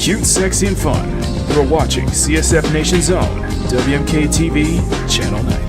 Cute, sexy, and fun. You're watching CSF Nation's own WMK TV, Channel 90.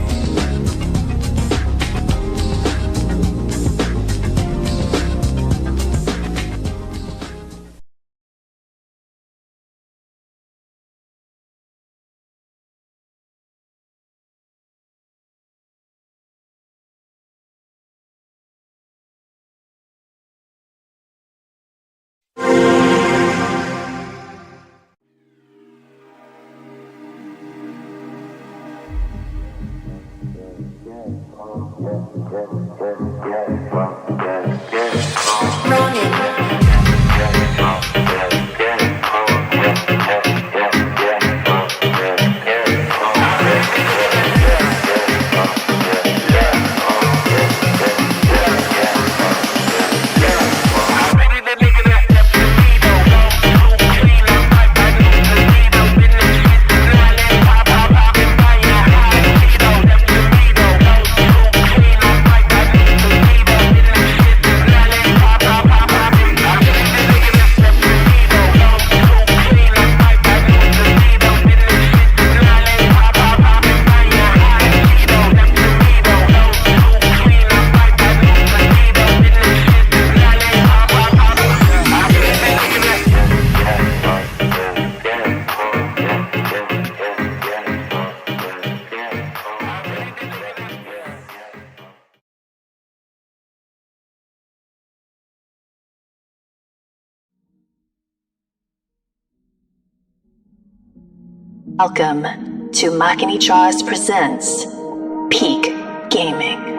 Welcome to Makini presents Peak Gaming.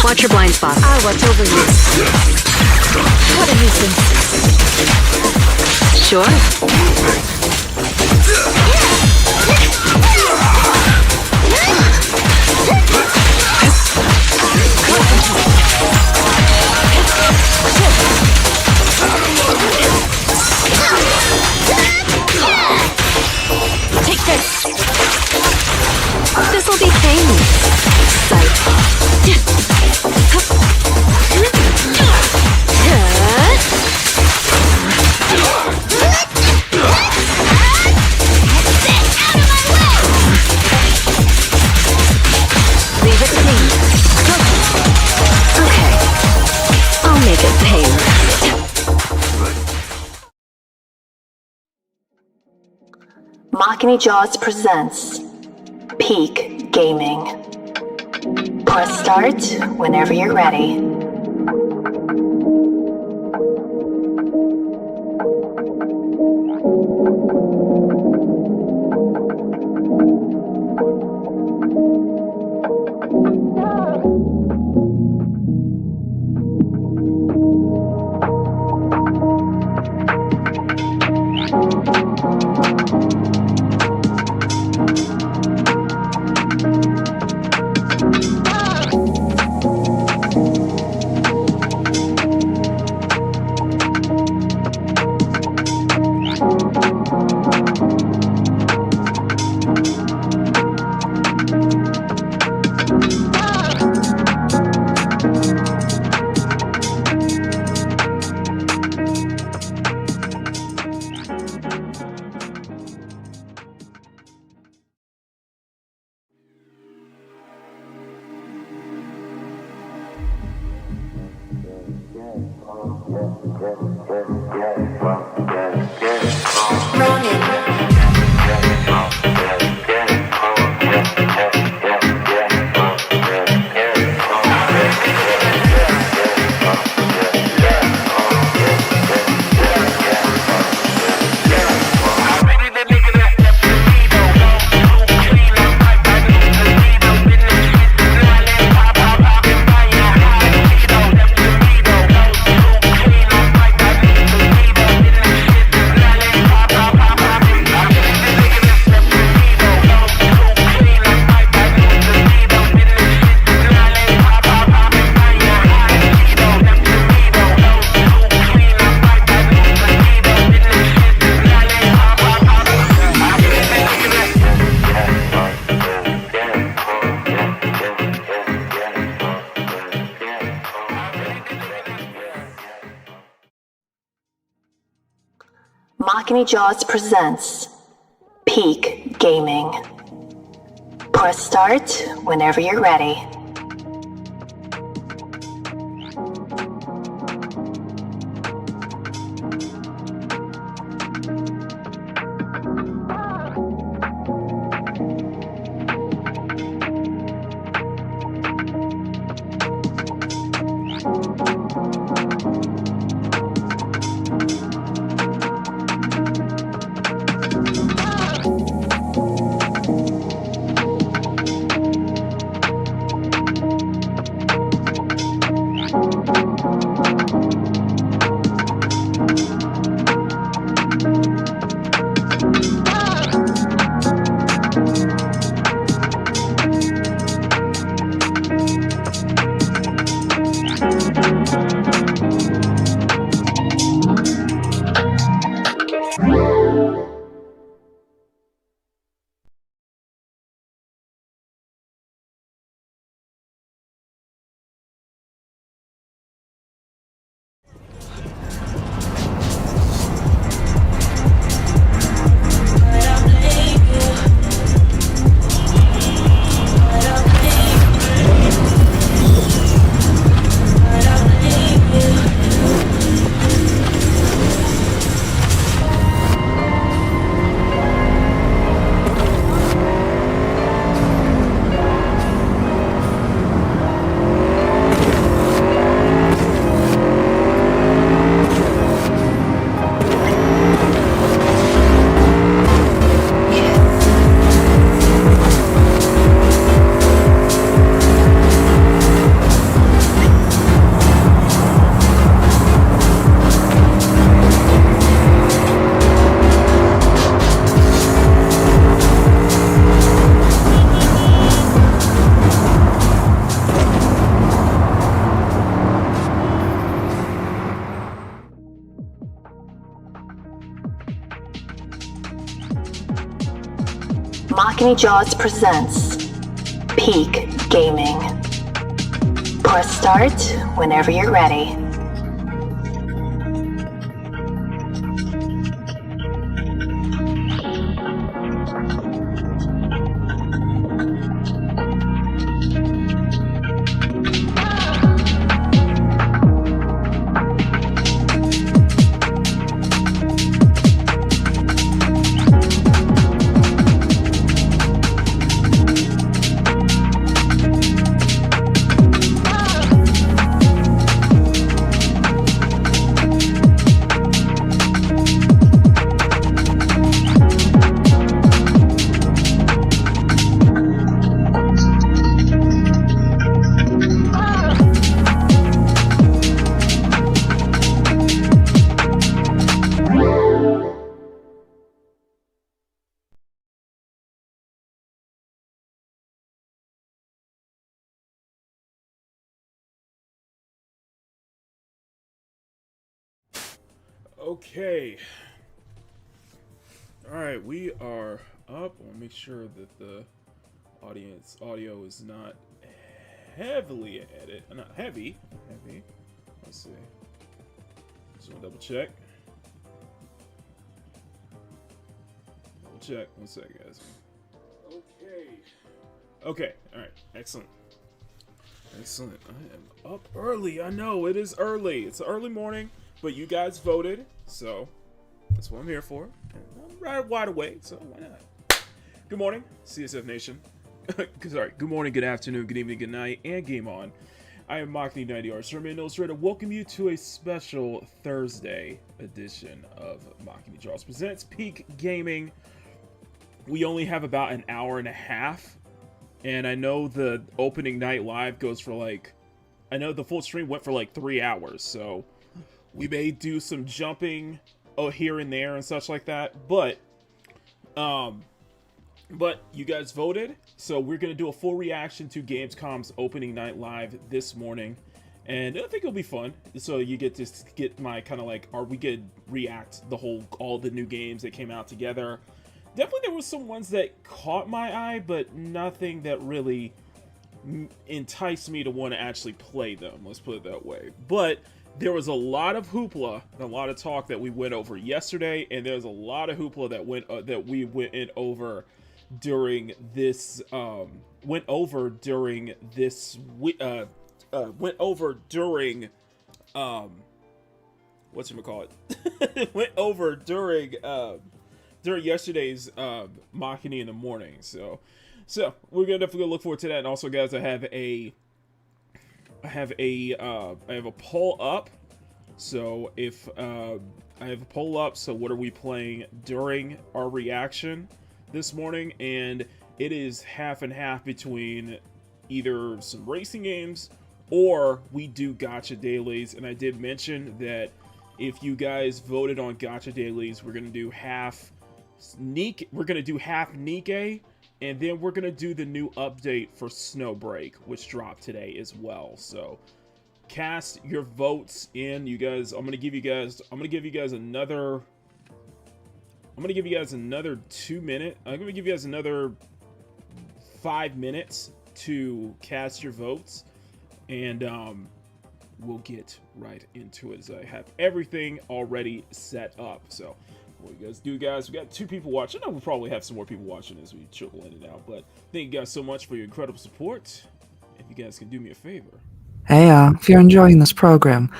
Watch your blind spot. I'll watch over you. What a nuisance. Sure. Take this. This'll be painless. Sight. Leave it to me. Okay. I'll make it painless. Makini presents Peak Gaming. Press start whenever you're ready. Makini Jaws presents Peak Gaming. Press start whenever you're ready. Makini Jaws presents Peak Gaming. Press start whenever you're ready. Okay. Alright, we are up. I'll make sure that the audience audio is not heavily edit. Not heavy. Heavy. Let's see. Just want to double check. Double check. One sec, guys. Okay. Okay. Alright. Excellent. Excellent. I am up early. I know it is early. It's an early morning. But you guys voted, so that's what I'm here for. And I'm right wide awake, so why not? Good morning, CSF Nation. Sorry, good morning, good afternoon, good evening, good night, and game on. I am Makini 90 Arts Sermon Illustrator. Welcome you to a special Thursday edition of Makini Jaws Presents Peak Gaming. We only have about an hour and a half, and I know the opening night live goes for like, I know the full stream went for like 3 hours, so we may do some jumping here and there and such like that, but you guys voted, so we're gonna do a full reaction to Gamescom's opening night live this morning, and I think it'll be fun. So you get to get my kind of like, we could react all the new games that came out together. Definitely there were some ones that caught my eye, but nothing that really enticed me to want to actually play them. Let's put it that way. But there was a lot of hoopla, a lot of talk that we went over yesterday, and there's a lot of hoopla that we went in over during this went over during this went over during whatchamacallit went over during yesterday's Makini in the morning. So we're gonna definitely look forward to that. And also, guys, I have a poll up. So if I have a poll up, so what are we playing during our reaction this morning? And it is half and half between either some racing games or we do gacha dailies. And I did mention that if you guys voted on gacha dailies, we're gonna do half Nikkei, and then we're gonna do the new update for Snowbreak, which dropped today as well. So cast your votes in, you guys. I'm gonna give you guys another 2 minutes. I'm gonna give you guys another 5 minutes to cast your votes, and we'll get right into it as I have everything already set up. So what you guys do, guys, we got 2 people watching. I know we'll probably have some more people watching as we trickle in and out, but thank you guys so much for your incredible support. If you guys can do me a favor. Hey, if you're enjoying this program,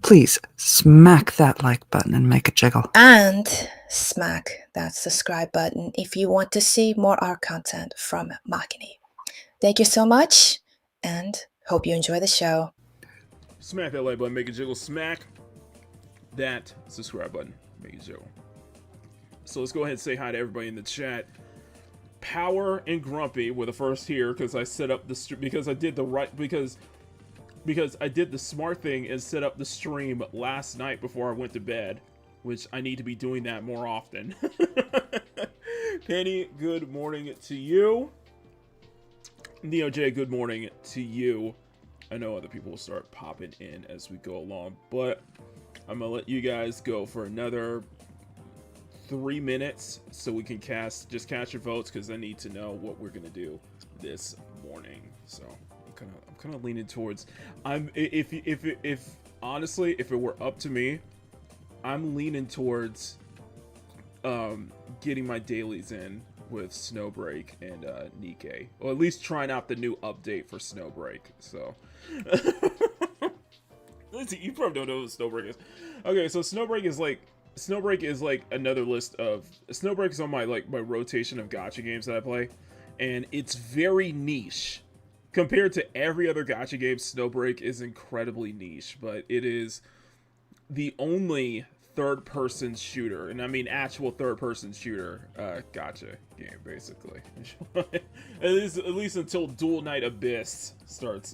please smack that like button and make it jiggle. And smack that subscribe button if you want to see more art content from Makini. Thank you so much, and hope you enjoy the show. Smack that like button, make it jiggle. Smack that subscribe button, make it jiggle. So let's go ahead and say hi to everybody in the chat. Power and Grumpy were the first here because I set up the because I did the smart thing and set up the stream last night before I went to bed, which I need to be doing that more often. Penny, good morning to you. Neo J, good morning to you. I know other people will start popping in as we go along, but I'm gonna let you guys go for another 3 minutes so we can cast your votes, because I need to know what we're gonna do this morning. So I'm kind of leaning towards, if honestly, if it were up to me, I'm leaning towards getting my dailies in with Snowbreak and Nikkei, or at least trying out the new update for Snowbreak. So you probably don't know what Snowbreak is. Okay, so Snowbreak is like another list of Snowbreak is on my rotation of gacha games that I play, and it's very niche compared to every other gacha game. Snowbreak is incredibly niche, but it is the only third-person shooter, and I mean actual third-person shooter gacha game, basically. at least until Dual Knight Abyss starts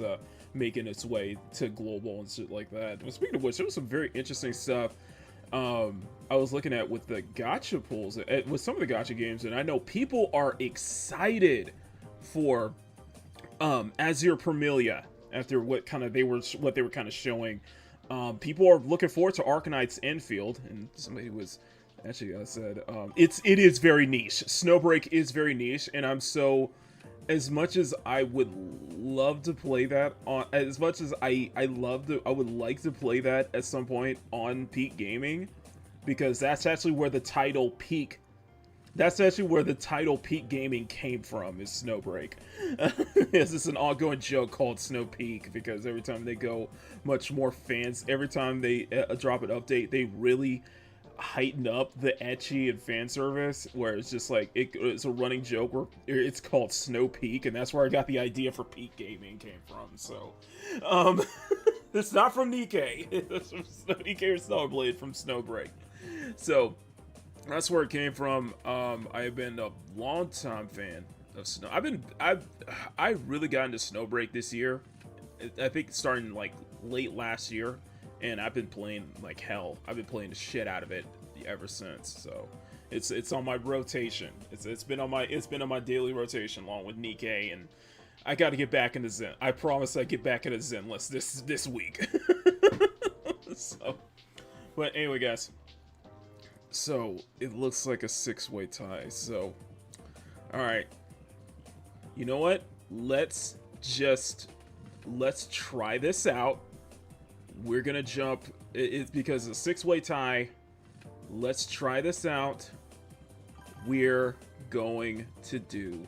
making its way to global and shit like that. But speaking of which, there was some very interesting stuff I was looking at with the gacha pools, with some of the gacha games, and I know people are excited for Azure Premilia after what they were kind of showing. People are looking forward to Arcanite's Enfield, and somebody was actually said it is very niche. Snowbreak is very niche, and I'm so, as much as I would love to play that on, as much as I would like to play that at some point on Peak Gaming, because that's actually where the title Peak Gaming came from, is Snowbreak. This is an ongoing joke called Snow Peak, because every time they go much more every time they drop an update, they really heighten up the ecchi and fan service, where it's just like it's a running joke where it's called Snow Peak, and that's where I got the idea for Peak Gaming came from. So it's not from Nikkei. It's from Nikkei or Snowblade, from Snowbreak. So that's where it came from. I have been a long time fan of Snow. I really got into Snowbreak this year. I think starting like late last year, and I've been playing like hell. I've been playing the shit out of it ever since. So it's on my rotation. It's been on my daily rotation along with Nikkei, and I got to get back into Zen. I promise I get back into Zenless this week. So, but anyway, guys. So it looks like a 6-way tie. So, all right. You know what? Let's try this out. we're gonna jump. It's because it's a 6-way tie. Let's try this out. We're going to do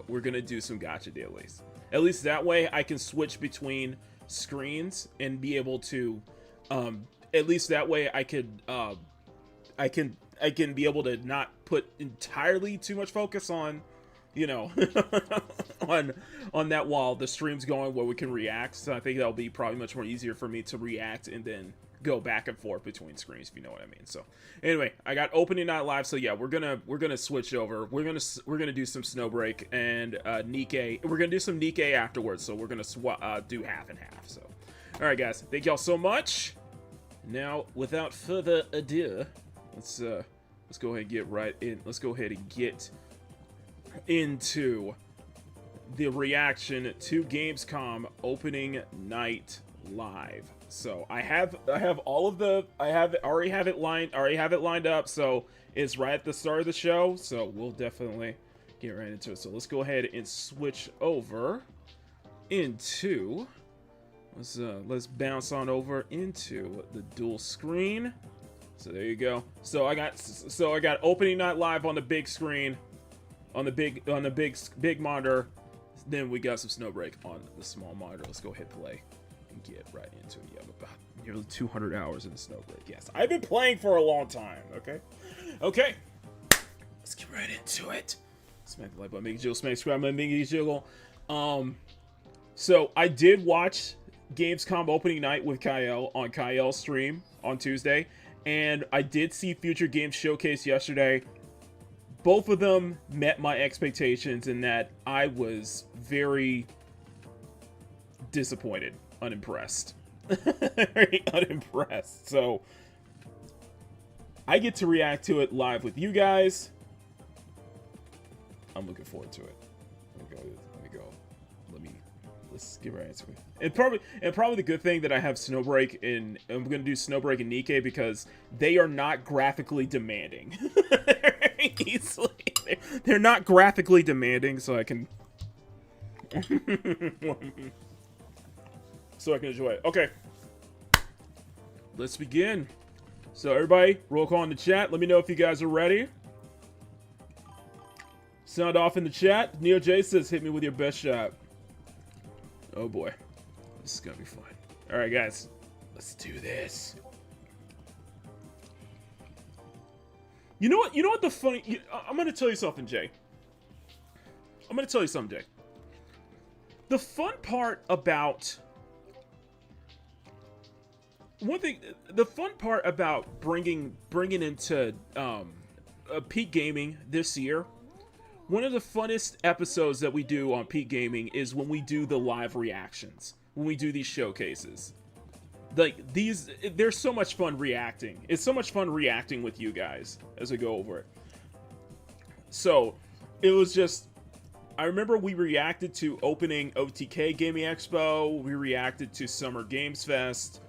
We're gonna do some gacha dailies. At least that way I can switch between screens and be able to. At least that way I could. I can be able to not put entirely too much focus on, you know, on that while the stream's going where we can react. So I think that'll be probably much more easier for me to react and then go back and forth between screens, if you know what I mean. So anyway, I got opening night live. So yeah, we're gonna switch over. We're gonna do some Snowbreak and Nikkei. We're gonna do some Nikkei afterwards. So we're gonna do half and half. So all right, guys, thank y'all so much. Now, without further ado, let's go ahead and get right in. Let's go ahead and get into the reaction to Gamescom opening night live. So I have all of the already have it lined up. So it's right at the start of the show. So we'll definitely get right into it. So let's go ahead and switch over into. Let's bounce on over into the dual screen. So there you go. So I got opening night live on the big screen, on the big monitor. Then we got some Snowbreak on the small monitor. Let's go ahead and play and get right into it. Yeah, I'm about nearly 200 hours in the Snowbreak. Yes, I've been playing for a long time. Okay. Let's get right into it. Smack the like button, make it jiggle. Smack subscribe button, make it jiggle. So I did watch Gamescom opening night with Kyle on Kyle's stream on Tuesday. And I did see Future Games Showcase yesterday. Both of them met my expectations in that I was very disappointed, unimpressed. Very unimpressed. So I get to react to it live with you guys. I'm looking forward to it. Let me go. Let's get right into it. And probably the good thing that I have Snowbreak and I'm gonna do Snowbreak and Nikkei because they are not graphically demanding. They're not graphically demanding, so I can enjoy it. Okay, let's begin. So everybody, roll call in the chat. Let me know if you guys are ready. Sound off in the chat. Neo J says, "Hit me with your best shot." Oh boy, this is gonna be fun. All right, guys, let's do this. You know what? You know what the funny? I'm gonna tell you something, Jay. The fun part about the fun part about bringing into Peak Gaming this year. One of the funnest episodes that we do on Peak Gaming is when we do the live reactions, when we do these showcases. Like, there's so much fun reacting. It's so much fun reacting with you guys as we go over it. So, it was just, I remember we reacted to opening OTK Gaming Expo, we reacted to Summer Games Fest,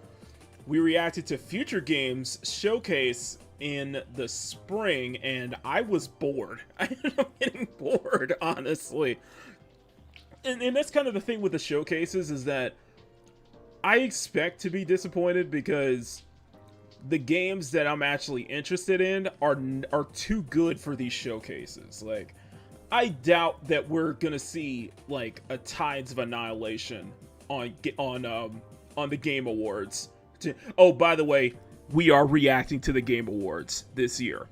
we reacted to Future Games Showcase in the spring, and I was bored. I ended up getting bored, honestly. And that's kind of the thing with the showcases, is that I expect to be disappointed because the games that I'm actually interested in are too good for these showcases. Like, I doubt that we're gonna see like a Tides of Annihilation on the Game Awards. Oh, by the way, we are reacting to the Game Awards this year.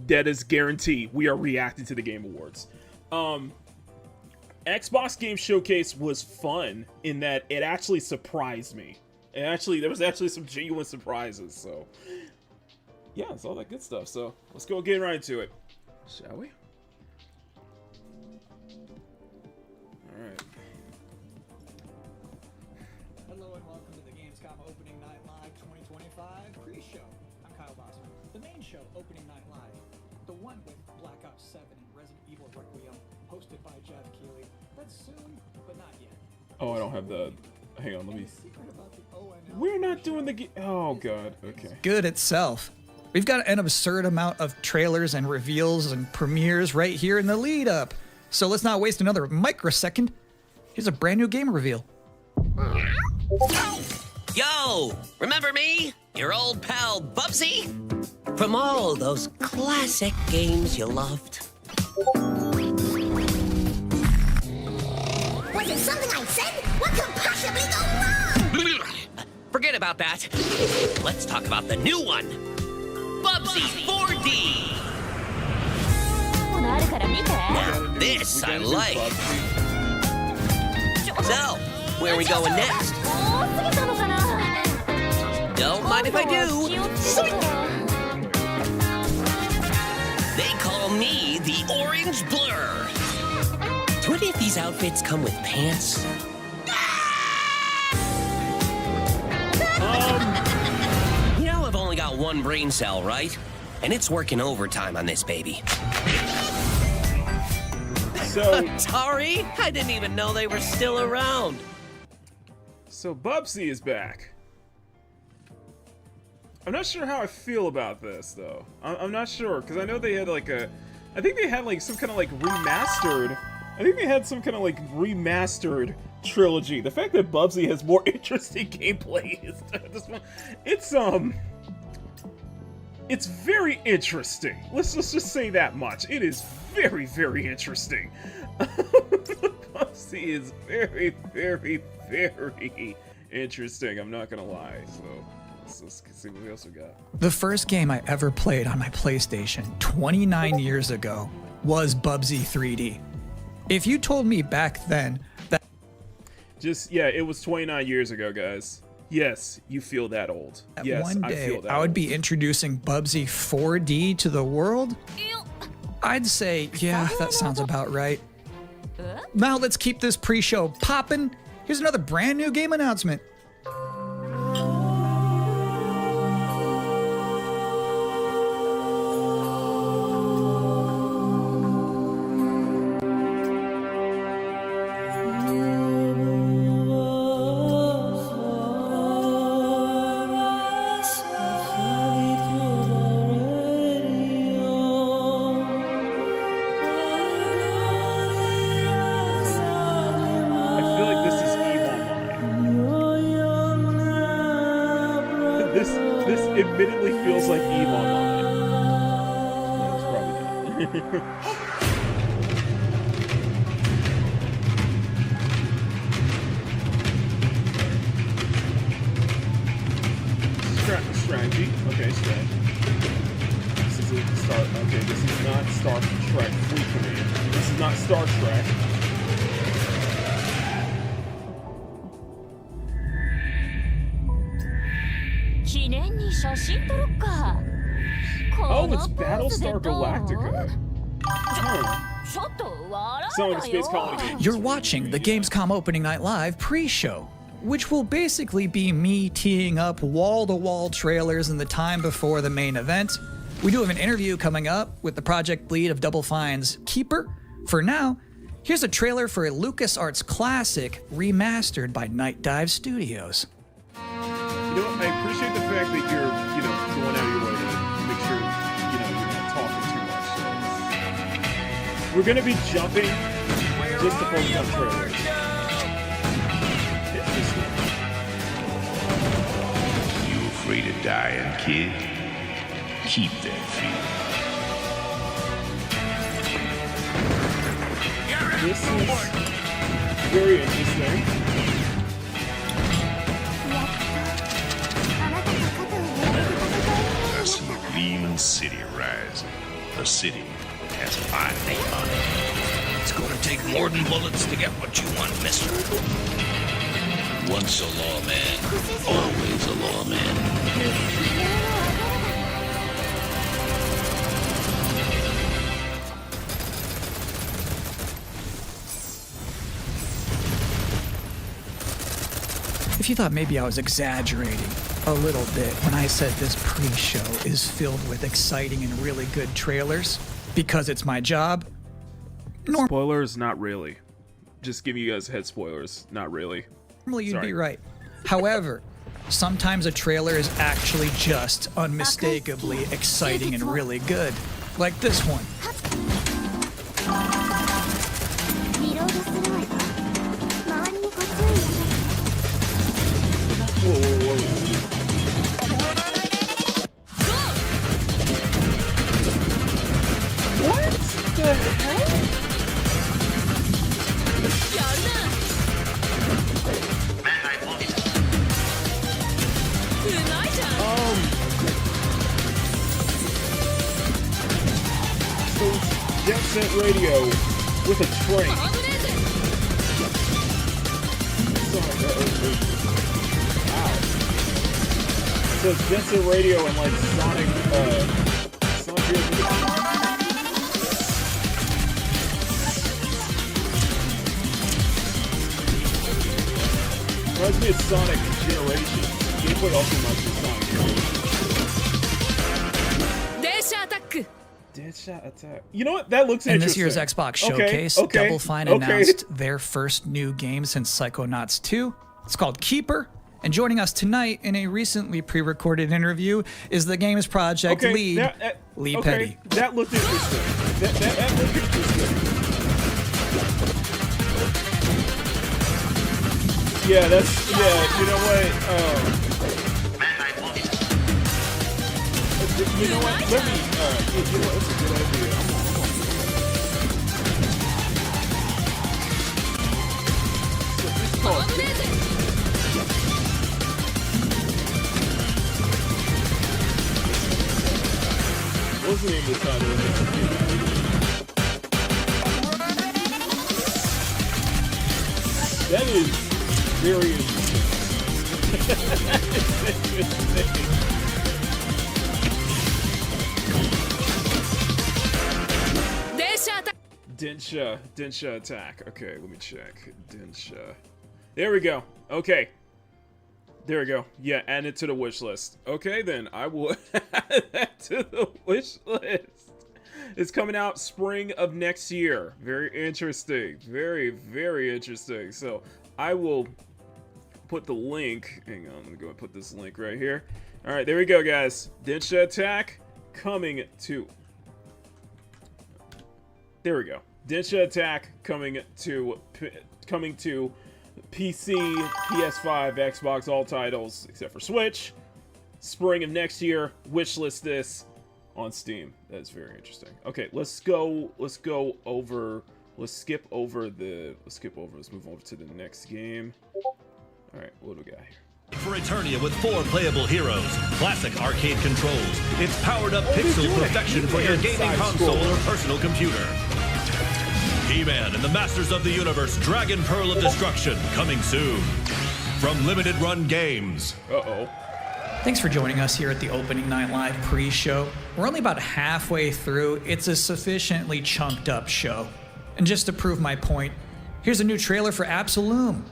That is guaranteed. We are reacting to the Game Awards. Xbox Game Showcase was fun in that it actually surprised me. There was actually some genuine surprises. So, yeah, it's all that good stuff. So, let's go get right into it. Shall we? Alright. Hello and welcome to the Gamescom Opening Night Live 2025 pre-show. I'm Kyle Bossman. The main show, Opening Night Live, the one with Black Ops 7 and Resident Evil Requiem, hosted by Jeff Keighley. That's soon, but not yet. Oh, I don't have the... Hang on, let me... We're not doing the... Oh, God. Okay. Good itself. We've got an absurd amount of trailers and reveals and premieres right here in the lead up. So let's not waste another microsecond. Here's a brand new game reveal. Yo, remember me? Your old pal Bubsy? From all those classic games you loved. Was it something I said? What could possibly go wrong? Forget about that. Let's talk about the new one. Bubsy 4D. Now this I like. So, where are we going next? Don't mind if I do. They call me the Orange Blur. Do any of these outfits come with pants? You know I've only got one brain cell, right? And it's working overtime on this baby. So, Sorry, I didn't even know they were still around. so Bubsy is back. I'm not sure how I feel about this, though. I'm not sure, because I know they had like I think they had like some kind of like remastered. I think they had some kind of like remastered trilogy. The fact that Bubsy has more interesting gameplay is it's very interesting. Let's just say that much. It is very, very interesting. Bubsy is very, very, very interesting. I'm not gonna lie. So let's see what else we got. The first game I ever played on my PlayStation 29 years ago was Bubsy 3D. If you told me back then that It was 29 years ago, guys. Yes, you feel that old. Yes, one I day feel that I would old. be introducing Bubsy 4D to the world, I'd say, yeah, that sounds about right. Now let's keep this pre-show poppin'. Here's another brand new game announcement. I feel like this is EVE Online. This admittedly feels like EVE Online. No, it's probably not. Strategy. Okay, strategy. This is a Star. Okay, this is not Star Trek Fleet Command. This is not Star Trek. Oh, it's Battlestar Galactica. Huh. Some of the space colony games. You're watching the Gamescom Opening Night Live pre-show, which will basically be me teeing up wall-to-wall trailers in the time before the main event. We do have an interview coming up with the project lead of Double Fine's Keeper. For now, here's a trailer for a LucasArts classic remastered by Night Dive Studios. You know what? I appreciate the fact that you're, going out of your way to make sure, you're not talking too much. So we're gonna be jumping just to focus on trailers. Interesting. You afraid of dying, kid? Keep that fear. This is very interesting. I see a gleaming city rising. The city has a fine name on it. It's gonna take more than bullets to get what you want, mister. Once a lawman, always a lawman. If you thought maybe I was exaggerating a little bit when I said this pre-show is filled with exciting and really good trailers because it's my job, Spoilers, not really. Just giving you guys head spoilers, not really. normally you'd Sorry. be right. However, sometimes a trailer is actually just unmistakably exciting and really good, like this one. Whoa, whoa, Set radio with a train. Wow. So it's Jet Set radio and like Sonic Heroes. Reminds me of Sonic Generations. Gameplay also reminds me of Sonic Generations. Deadshot attack. You know what? That looks In interesting. this year's Xbox Showcase, Double Fine announced their first new game since Psychonauts 2. It's called Keeper. And joining us tonight in a recently pre-recorded interview is the game's project lead, Lee Petty. That looked interesting. That looked interesting. Yeah, that's, yeah, you know what? You know what? Let me, you know what? That's a good idea. What's the name of the title? That is very interesting. That is interesting. Densha attack. Okay, let me check. Densha. There we go. Okay. There we go. Yeah, add it to the wish list. Okay, then I will add that to the wish list. It's coming out spring of next year. Very interesting. Very, very interesting. So I will put the link. Hang on, let me go and put this link right here. All right, there we go, guys. Densha attack coming to. There we go. Densha attack coming to PC, PS5, Xbox, all titles except for Switch. Spring of next year. Wishlist this on Steam. That's very interesting. Okay, let's skip over Let's move over to the next game. All right, what do we got here? For Eternia with 4 playable heroes, classic arcade controls, it's powered up pixel perfection for your gaming console or personal computer. He-Man and the Masters of the Universe Dragon Pearl of Destruction coming soon. From Limited Run Games. Uh-oh. Thanks for joining us here at the Opening Night Live pre-show. We're only about halfway through. It's a sufficiently chunked up show. And just to prove my point, here's a new trailer for Absolum.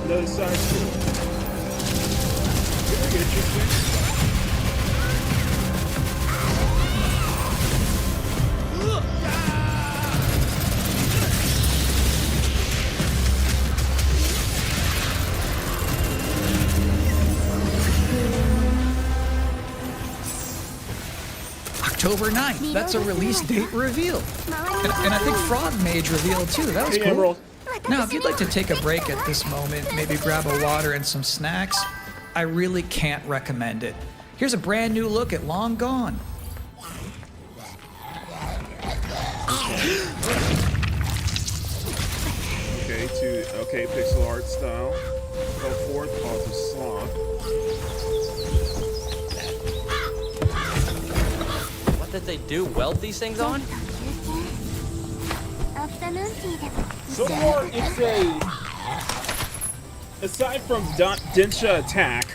Another side story. Very interesting. October 9th. That's a release date reveal. And I think Frog Mage revealed too. That was cool. Now, if you'd like to take a break at this moment, maybe grab a water and some snacks, I really can't recommend it. Here's a brand new look at Long Gone. Okay, pixel art style. Go forth, pause of sloth. What did they do? Weld these things on? So far, it's aside from Densha attack.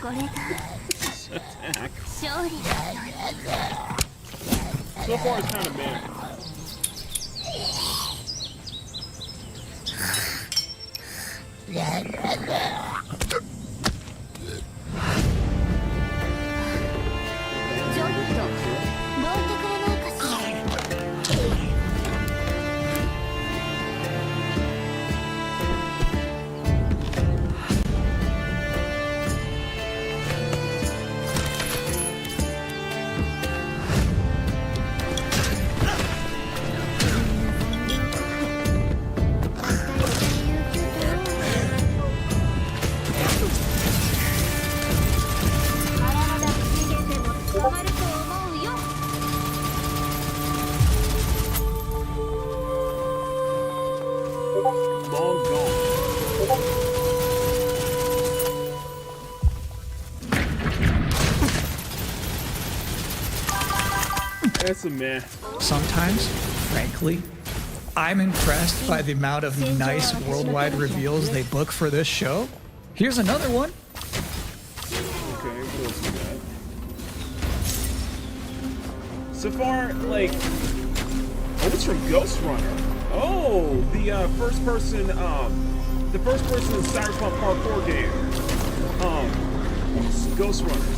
So far, it's kind of meh. long gone. That's a meh. Sometimes, frankly, I'm impressed by the amount of nice worldwide reveals they book for this show. Here's another one. Okay, what else we got? So far, like, oh, it's from Ghost Runner. Oh, the first person Cyberpunk parkour game. Ghost Runner.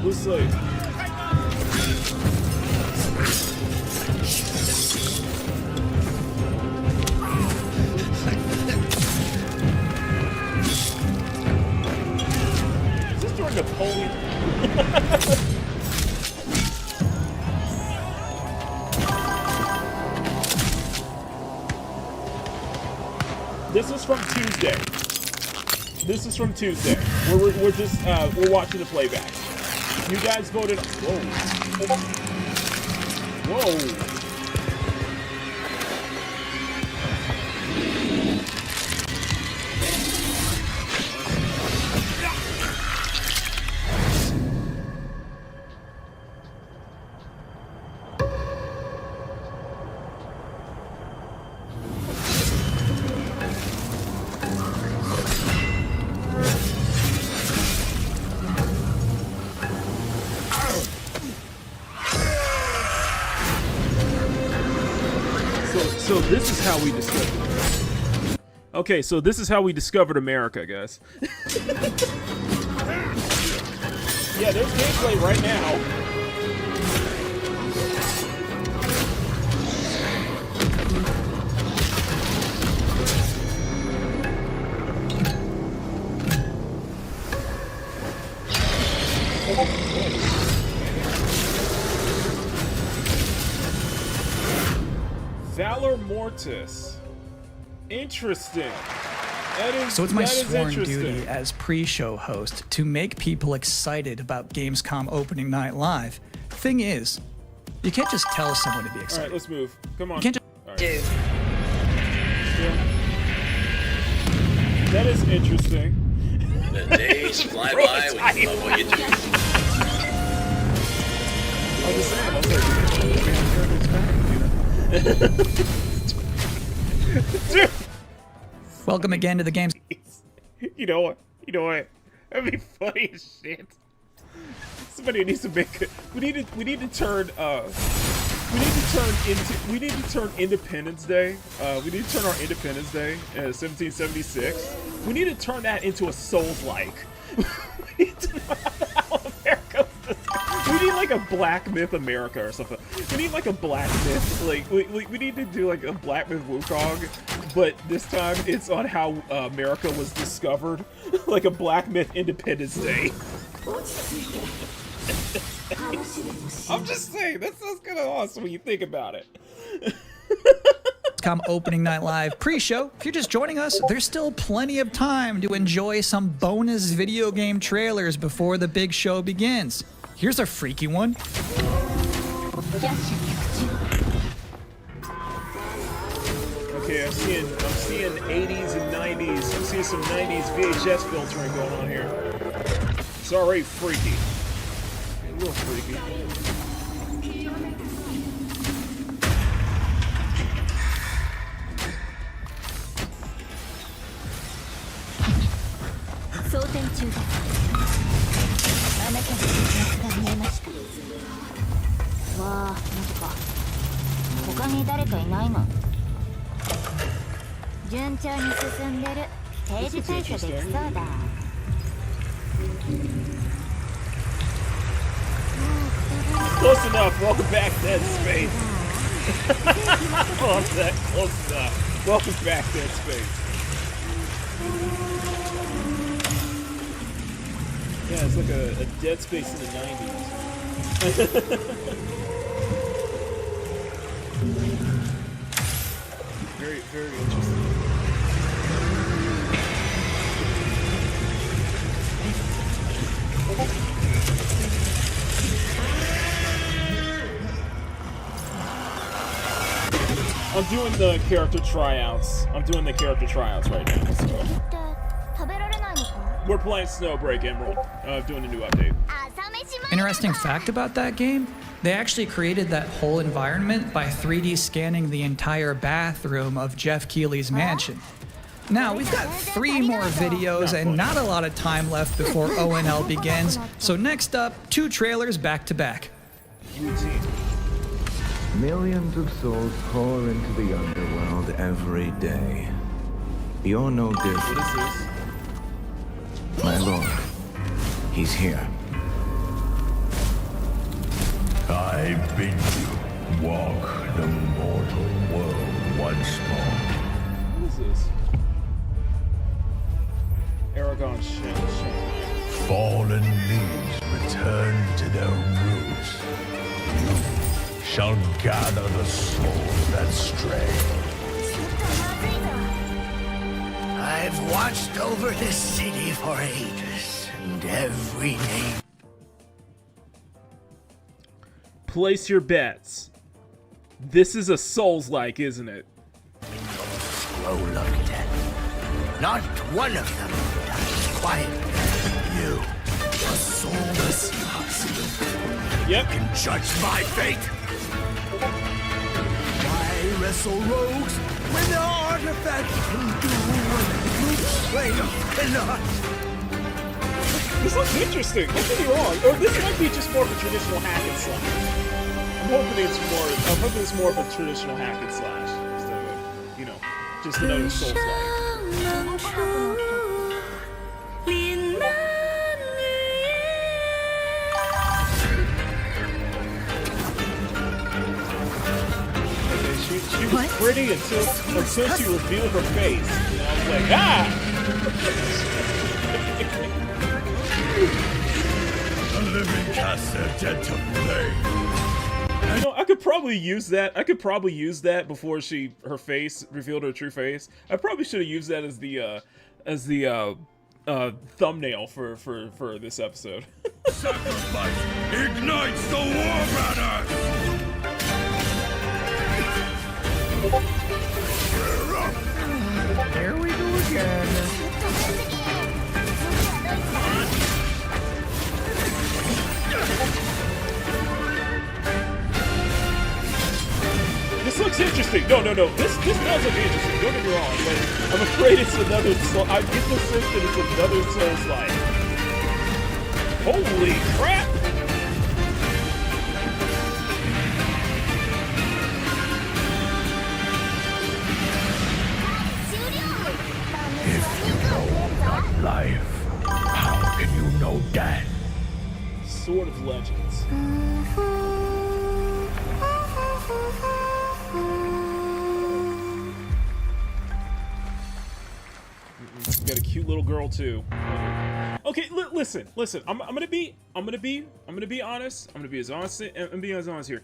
Looks like is this during Napoleon? This is from Tuesday. This is from Tuesday. We're just we're watching the playback. You guys voted. Whoa. Whoa. So this is how we discovered. Okay, so this is how we discovered America, guys. Yeah, there's gameplay right now. Valor Mortis. Interesting. So it's my sworn interesting. duty as pre-show host to make people excited about Gamescom opening night live. Thing is, you can't just tell someone to be excited. All right, let's move. Come on. You can't just Dude. That is interesting. The days fly by when you love what you do. I'm just saying, Dude. Welcome again to the games. You know what? That'd be funny as shit. Somebody needs to make it. We need to turn Independence Day. We need to turn our Independence Day in 1776. We need to turn that into a Souls-like. We need to know how America was. We need like a Black Myth America or something. We need like a Black Myth. Like we need to do like a Black Myth Wukong, but this time it's on how America was discovered. Like a Black Myth Independence Day. I'm just saying, that sounds kind of awesome when you think about it. Gamescom opening night live pre-show. If you're just joining us, there's still plenty of time to enjoy some bonus video game trailers before the big show begins. Here's a freaky one. Okay, I'm seeing 80s and 90s. I'm seeing some 90s VHS filtering going on here. It's already freaky. A little freaky. Close enough. Welcome back, Dead Space. Close enough. Welcome back, Dead Space. Yeah, it's like a Dead Space in the 90s. Very very, very interesting. I'm doing the character tryouts. I'm doing the character tryouts right now. So. We're playing Snowbreak Emerald. Doing a new update. Interesting fact about that game, they actually created that whole environment by 3D scanning the entire bathroom of Jeff Keighley's mansion. Now, we've got 3 more videos and not a lot of time left before ONL begins, so next up, 2 trailers back to back. Millions of souls pour into the underworld every day. You're no different. What is this? My lord, he's here. I bid you walk the mortal world once more. What is this? Aragon shit. Fallen leaves return to their roots. You shall gather the souls that stray. I've watched over this city for ages, and every name. Place your bets. This is a Souls-like, isn't it? Slow looked at. Not one of them dies quietly. You, a soulless husk. Yep. Can judge my fate. Why wrestle rogues when the artifact can do what brute slayer cannot? This looks interesting. Don't get me wrong. Or this might be just more of a traditional hack and slash. I'm hoping it's more of a traditional hack and slash. So, you know, just another Souls-like. She was pretty until she revealed her face. And I was like, ah! The living cast their dead to play. You know, I could probably use that. I could probably use that before her face revealed her true face. I probably should have used that as the thumbnail for this episode. Sacrifice ignites the war banner. Here we go again. This looks interesting. No. This does look interesting. Don't get me wrong, but I'm afraid it's another Soul. I get the sense that it's another Souls-like. Holy crap! If you know not life, how can you know death? Sword of Legends. Got a cute little girl too. Okay, listen. I'm gonna be honest. I'm gonna be as honest here.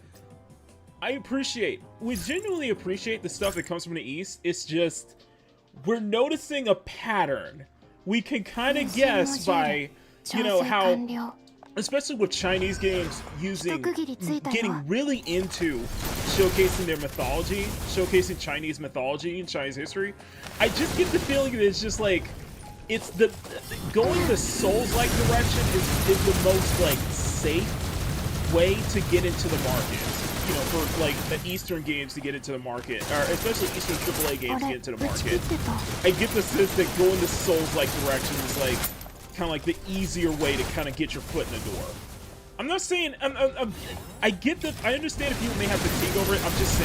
We genuinely appreciate the stuff that comes from the East. It's just we're noticing a pattern. We can kind of guess by, you know, how, especially with Chinese games getting really into showcasing their mythology, showcasing Chinese mythology and Chinese history. I just get the feeling that it's just like, it's going the Souls-like direction is the most like safe way to get into the market. You know, for like the Eastern games to get into the market, or especially Eastern AAA games to get into the market. I get the sense that going the Souls-like direction is like kind of like the easier way to kind of get your foot in the door. I'm not saying I get that. I understand if you may have fatigue over it. I'm just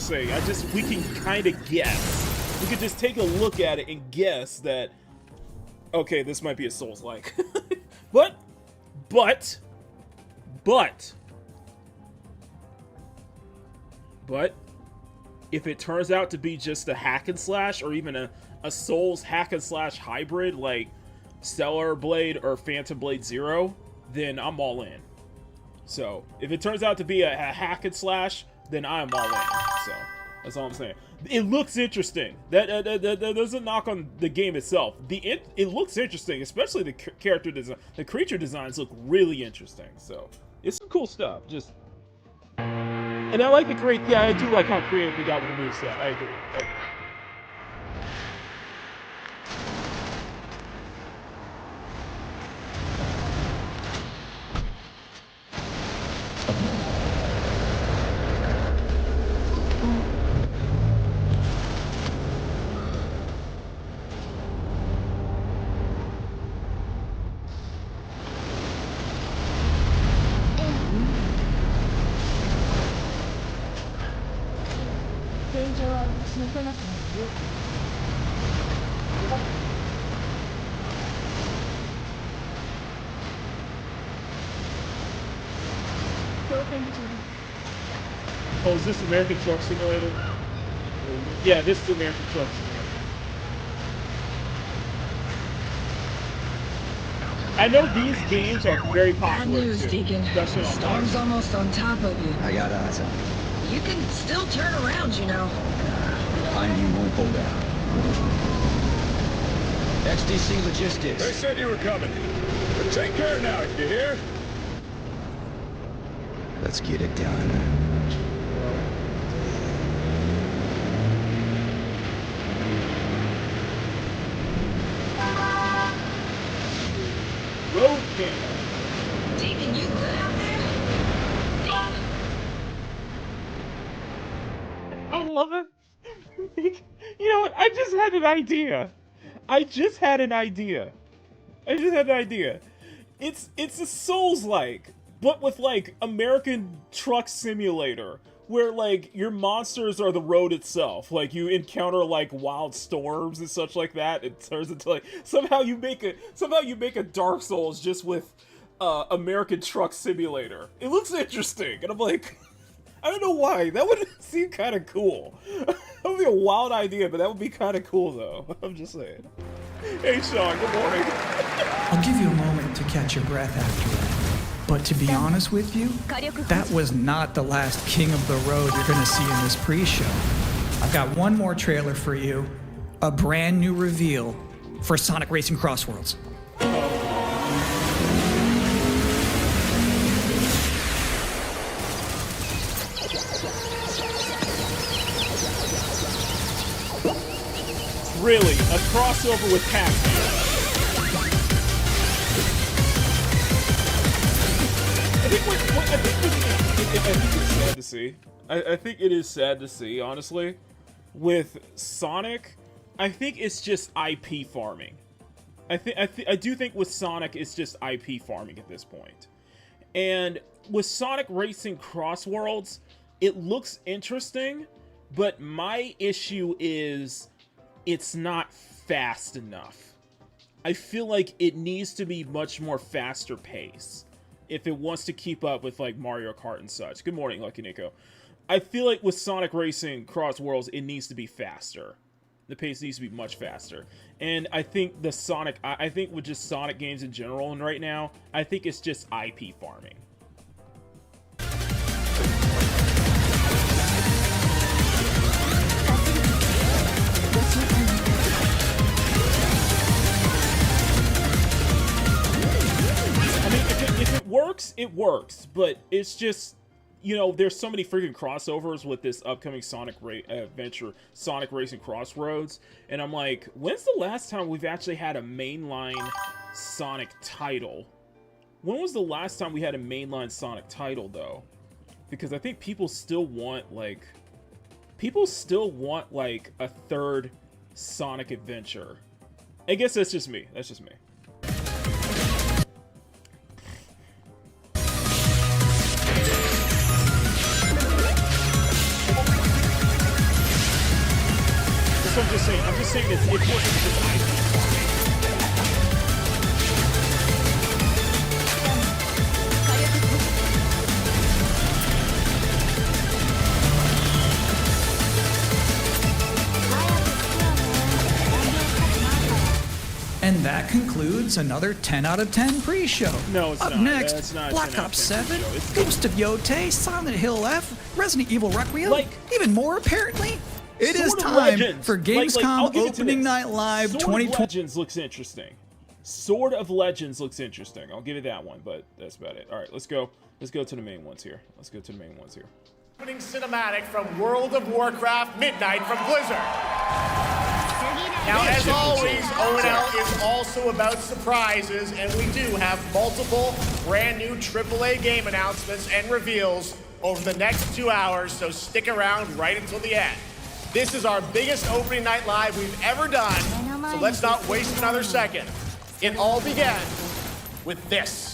saying. We can kind of guess. We could just take a look at it and guess that, okay, this might be a Souls-like. But if it turns out to be just a hack and slash, or even a Souls hack and slash hybrid like Stellar Blade or Phantom Blade Zero, then I'm all in. So if it turns out to be a hack and slash, then I'm all in. So That's all I'm saying. It looks interesting. That doesn't knock on the game itself. It looks interesting, especially the character design. The creature designs look really interesting. So it's some cool stuff. Just, and I like the yeah, I do like how creative they got with the new set. I agree. Oh, is this American Truck Simulator? Yeah, this is American Truck Simulator. I know these games are very popular Bad news, too. Deacon. Especially on Storm's almost on top of you. I got eyes on you. You can still turn around, you know. Find you won't hold out. XDC Logistics. They said you were coming. But take care now, you hear? Let's get it done. Road camera. Deacon, you good out there? I love it. You know what? I just had an idea. It's a Souls-like, but with like American Truck Simulator, where like your monsters are the road itself. Like you encounter like wild storms and such like that. It turns into like somehow you make a Dark Souls just with American Truck Simulator. It looks interesting, and I'm like, I don't know why. That would seem kind of cool. That would be a wild idea, but that would be kind of cool though. I'm just saying. Hey Sean, good morning. I'll give you a moment to catch your breath after that. But to be honest with you, that was not the last King of the Road you're going to see in this pre-show. I've got one more trailer for you, a brand new reveal for Sonic Racing Crossworlds. Really, a crossover with Pac-Man. I think it's sad to see. I think it is sad to see, honestly. With Sonic, I think it's just IP farming. I do think with Sonic, it's just IP farming at this point. And with Sonic Racing Crossworlds, it looks interesting, but my issue is it's not fast enough. I feel like it needs to be much more faster pace if it wants to keep up with like Mario Kart and such. Good morning, Lucky Nico. I feel like with Sonic Racing Crossworlds, it needs to be faster. The pace needs to be much faster. And I think I think with just Sonic games in general and right now, I think it's just IP farming. I mean, if it works, it works. But it's just, you know, there's so many freaking crossovers with this upcoming Sonic Adventure, Sonic Racing Crossroads, and I'm like, when's the last time we've actually had a mainline Sonic title? When was the last time we had a mainline Sonic title, though? Because I think people still want, like, a third Sonic adventure. I guess that's just me. That's just me. I'm just saying it's important to just IP And that concludes another 10 out of 10 pre-show. No, it's Up not. next, It's not a Black 10 out of Ops 10 7, pre-show. It's Ghost of Yotei, Silent Hill F, Resident Evil Requiem, even more apparently. It is Sword of time Legends. for Gamescom I'll give it to Opening this. Night Live Sword 2020. of Legends looks interesting. Sword of Legends looks interesting. I'll give it that one, but that's about it. All right, let's go. Let's go to the main ones here. Opening cinematic from World of Warcraft Midnight from Blizzard. Now, as always, O&L is also about surprises, and we do have multiple brand new AAA game announcements and reveals over the next 2 hours, so stick around right until the end. This is our biggest opening night live we've ever done, so let's not waste another second. It all began with this.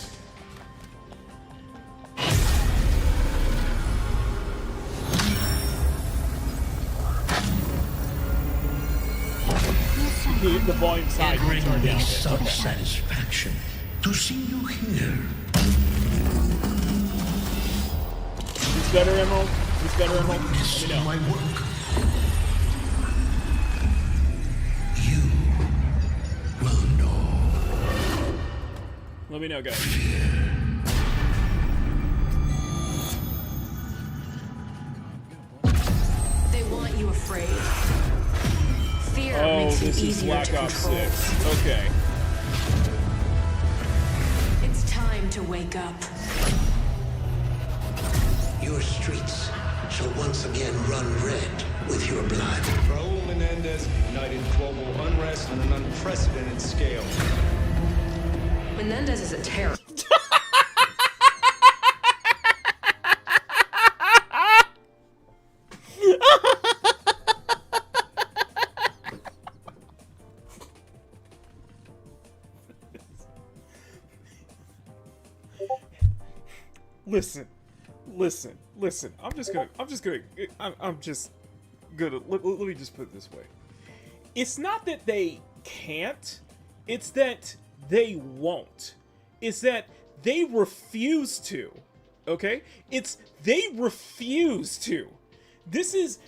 The volume side It brings turned me down. some satisfaction to see you here. Who's better, Emerald? Who's better, Emerald? Let me know. My work. Let me know, guys. They want you afraid. Fear Oh, makes you this is easier Black to Ops control. 6. Okay. It's time to wake up. Your streets shall once again run red with your blood. Raul Menendez ignited global unrest on an unprecedented scale. Menendez is a terror. Listen. I'm just gonna. Let me just put it this way. It's not that they can't. It's that they won't. It's that they refuse to. Okay? It's they refuse to. This is.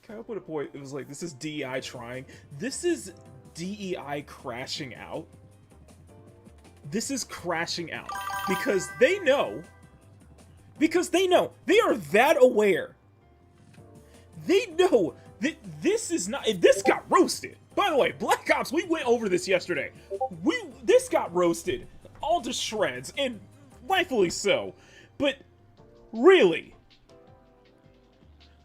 Can I put a point? It was like, this is DEI trying. This is DEI crashing out. This is crashing out. Because they know. They are that aware. They know that this is not. This got roasted. By the way, Black Ops, we went over this yesterday. This got roasted all to shreds, and rightfully so. But really,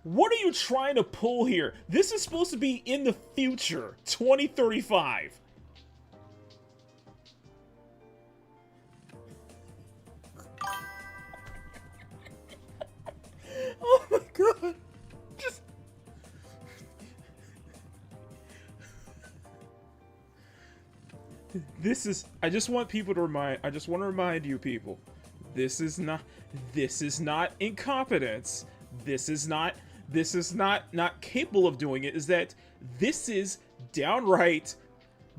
what are you trying to pull here? This is supposed to be in the future, 2035. Oh my god. This is, I just want to remind you people, this is not incompetence. This is not capable of doing it. Is that this is downright,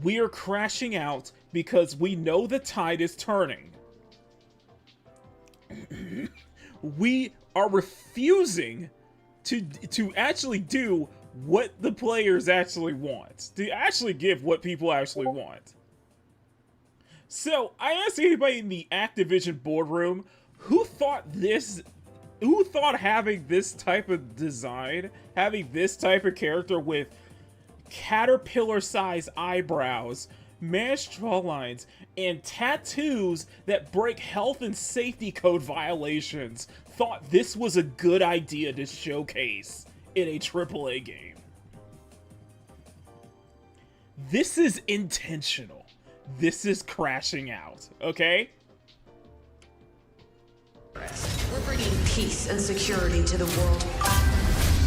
we are crashing out because we know the tide is turning. We are refusing to actually do what the players actually want. To actually give what people actually want. So, I asked anybody in the Activision boardroom, who thought having this type of design, having this type of character with caterpillar-sized eyebrows, mashed jawlines, and tattoos that break health and safety code violations, thought this was a good idea to showcase in a AAA game. This is intentional. This is crashing out, okay? We're bringing peace and security to the world.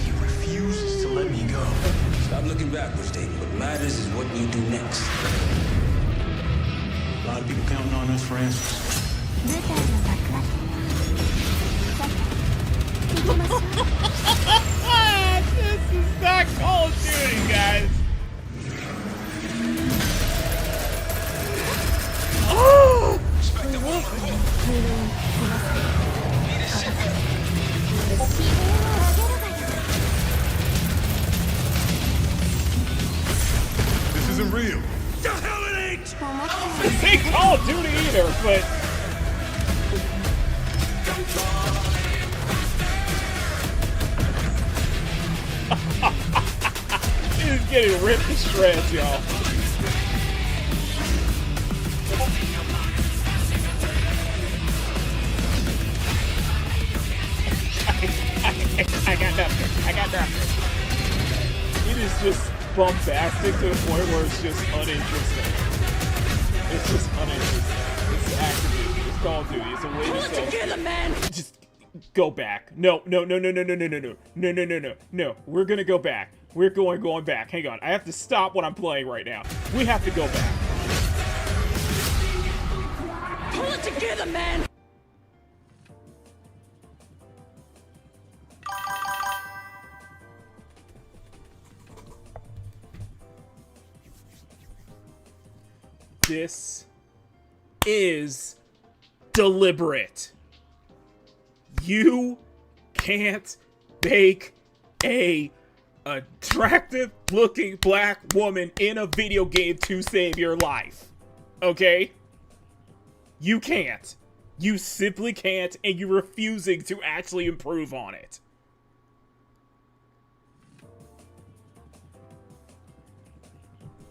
He refuses to let me go. Stop looking backwards, Dave. What matters is what you do next. A lot of people counting on us for answers. This is not Call of Duty, guys. Oh! This ain't Call of Duty either, but he's getting ripped to shreds, y'all. I got nothing. I got nothing. It is just bombastic to the point where it's just uninteresting. It's just uninteresting. It's Activision. It's Call of Duty. It's a way to say. Together, man. Just go back. No. No. We're gonna go back. We're going back. Hang on. I have to stop what I'm playing right now. We have to go back. Pull it together, man. This is deliberate. You can't make a attractive looking black woman in a video game to save your life. Okay? You can't. You simply can't, and you're refusing to actually improve on it.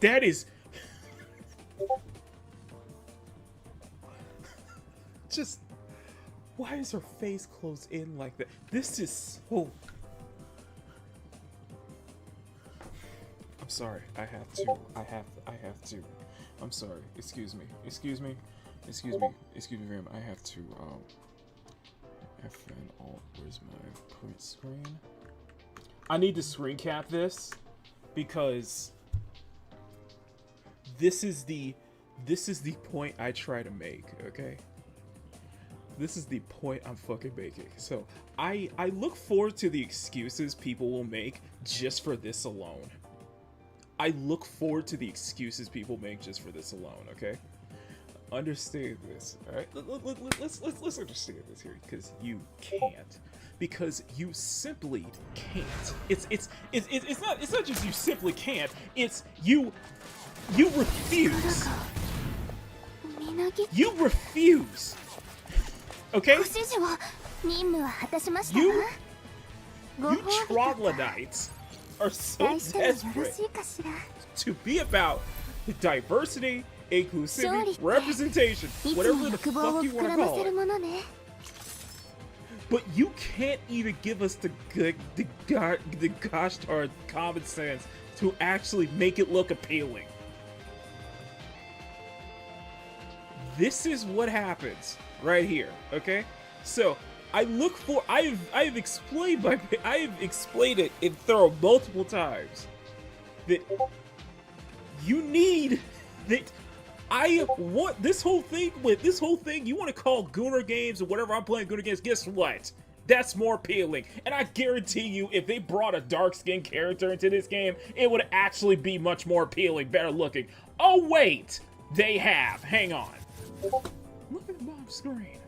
That is just, why is her face closed in like that? This is so... I'm sorry. I have to. I'm sorry. Excuse me, very much. I have to, FN Alt, where's my print screen? I need to screen cap this, because this is the point I try to make, okay? This is the point I'm fucking making. So, I look forward to the excuses people will make just for this alone. I look forward to the excuses people make just for this alone, okay? Understand this, alright? Let's understand this here, because you can't. Because you simply can't. It's not just you simply can't, it's you refuse. You refuse. Okay? You troglodytes are so desperate to be about diversity, inclusivity, representation, whatever the fuck you want to call it. But you can't even give us the gosh darn common sense to actually make it look appealing. This is what happens right here, okay? So I have explained it in thorough multiple times that you need that. I want this whole thing you want to call Gooner games or whatever I'm playing Gooner games. Guess what? That's more appealing. And I guarantee you, if they brought a dark-skinned character into this game, it would actually be much more appealing, better looking. Oh wait, they have. Hang on. Look at the bomb screen.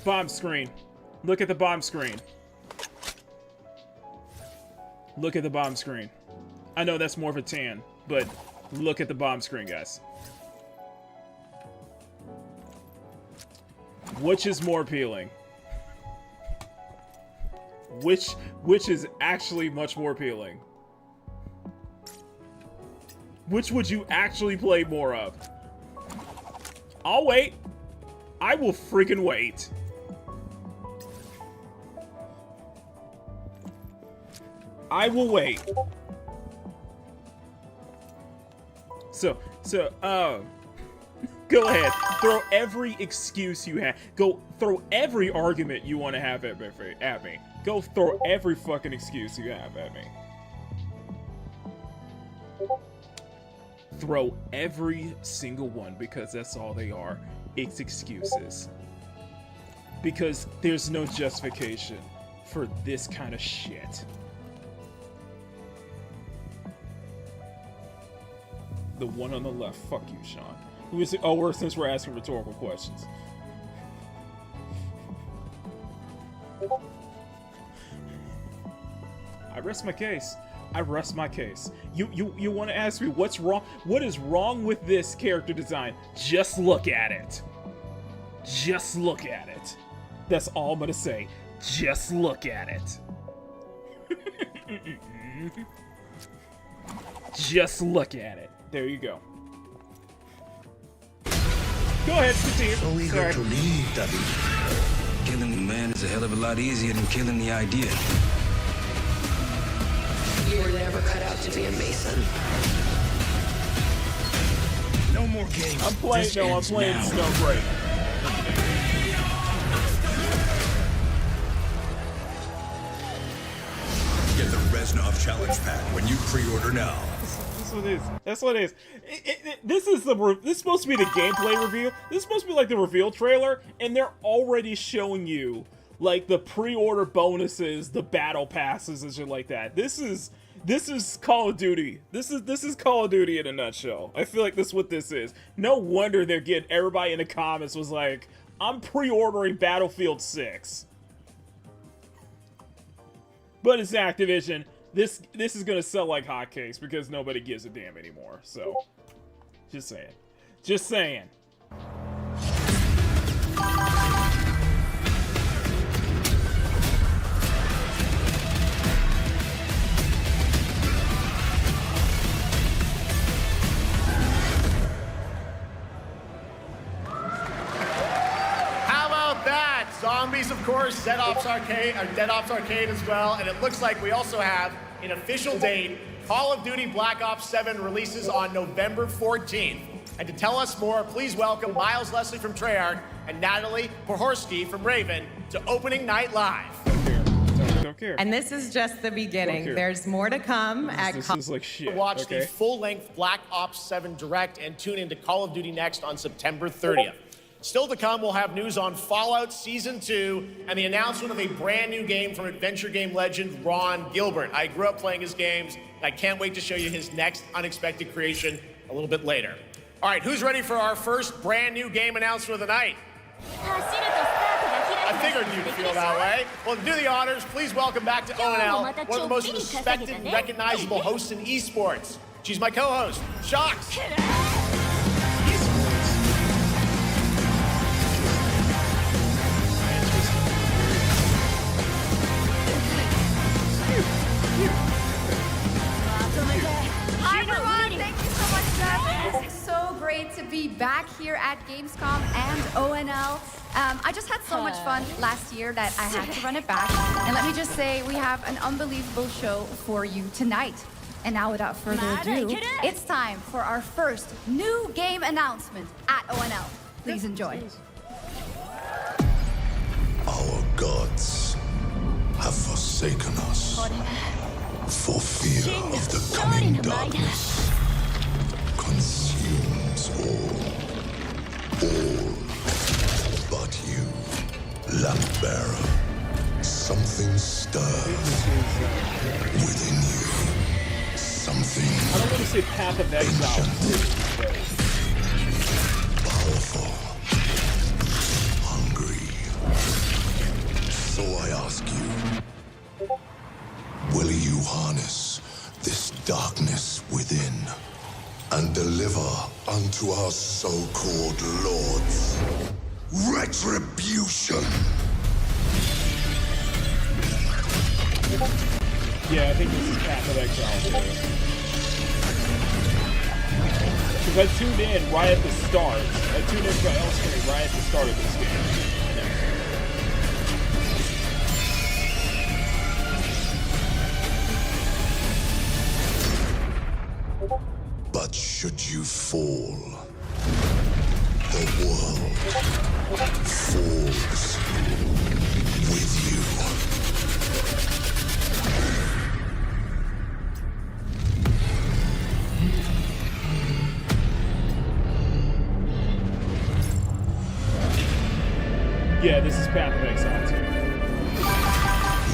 Bomb screen. Look at the bomb screen. Look at the bomb screen. I know that's more of a tan, but look at the bomb screen, guys. Which is more appealing? Which is actually much more appealing? Which would you actually play more of? I'll wait. I will freaking wait. I will wait. So, go ahead. Throw every excuse you have. Go throw every argument you want to have at me. Go throw every fucking excuse you have at me. Throw every single one, because that's all they are. It's excuses. Because there's no justification for this kind of shit. The one on the left. Fuck you, Sean. Who is it? Oh, since we're asking rhetorical questions. I rest my case. I rest my case. You want to ask me what's wrong? What is wrong with this character design? Just look at it. Just look at it. That's all I'm gonna say. Just look at it. Just look at it. There you go. Go ahead, continue. So eager Sorry. to leave, David. Killing the man is a hell of a lot easier than killing the idea. You were never cut out to be a Mason. No more games. I'm playing. This No, I'm ends playing now. Snowbreak. Get the Reznov Challenge Pack when you pre-order now. That's what it is. That's what it is. This is supposed to be the gameplay review. This is supposed to be like the reveal trailer, and they're already showing you like the pre-order bonuses, the battle passes, and shit like that. This is Call of Duty. This is Call of Duty in a nutshell. I feel like this is what this is. No wonder they're getting everybody in the comments was like, I'm pre-ordering Battlefield 6. But it's Activision. This is gonna sell like hotcakes because nobody gives a damn anymore. So, just saying. Just saying. How about that? Zombies, of course, Dead Ops Arcade as well, and it looks like we also have an official date. Call of Duty Black Ops 7 releases on November 14th. And to tell us more, please welcome Miles Leslie from Treyarch and Natalie Pohorsky from Raven to Opening Night Live. Don't care. And this is just the beginning. There's more to come This is like shit. Watch Okay. the full-length Black Ops 7 Direct and tune into Call of Duty Next on September 30th. Still to come, we'll have news on Fallout Season 2 and the announcement of a brand new game from adventure game legend Ron Gilbert. I grew up playing his games, and I can't wait to show you his next unexpected creation a little bit later. All right, who's ready for our first brand new game announcement of the night? I figured you'd feel that way. Well, to do the honors, please welcome back to ONL, one of the most respected and recognizable hosts in esports. She's my co-host, Shox. Hi everyone, thank you so much, Jeff. It's so great to be back here at Gamescom and ONL. I just had so much fun last year that I had to run it back. And let me just say, we have an unbelievable show for you tonight. And now without further ado, it's time for our first new game announcement at ONL. Please enjoy. Our gods have forsaken us for fear of the coming darkness consumes all but you, lamp bearer. Something stirs within you. Something I don't want to say Path of Exile. powerful, hungry. So I ask you, will you harness this darkness within and deliver unto our so-called lords retribution? Yeah, I think this is Path of Exile. Because I tuned in right at the start. I tuned in for Elstering right at the start of this game. But should you fall, the world falls with you. Yeah, this is Path of Exile too.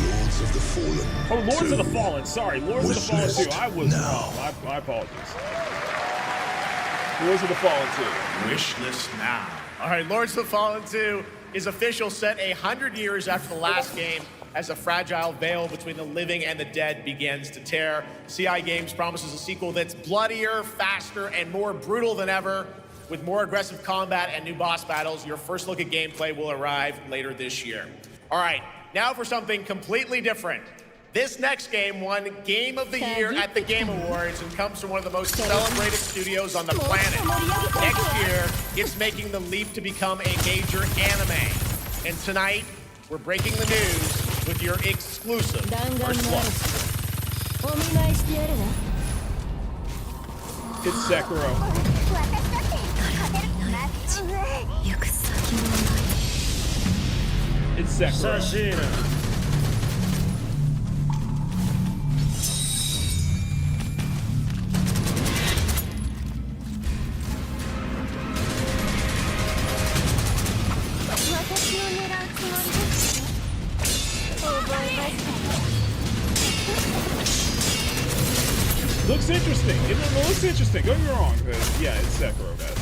Lords of the Fallen. Oh, Lords of the Fallen. Sorry, Lords of the Fallen 2. I was now. wrong. My apologies. Lords of the Fallen 2. Wish list now. All right, Lords of the Fallen 2 is official, set 100 years after the last game, as a fragile veil between the living and the dead begins to tear. CI Games promises a sequel that's bloodier, faster, and more brutal than ever. With more aggressive combat and new boss battles, your first look at gameplay will arrive later this year. All right, now for something completely different. This next game won Game of the Year at the Game Awards and comes from one of the most celebrated studios on the planet. Next year, it's making the leap to become a major anime. And tonight, we're breaking the news with your exclusive first look. It's Sekiro. It's Sekiro. Looks interesting. It looks interesting. Don't get me wrong, but yeah, it's Sekiro, guys.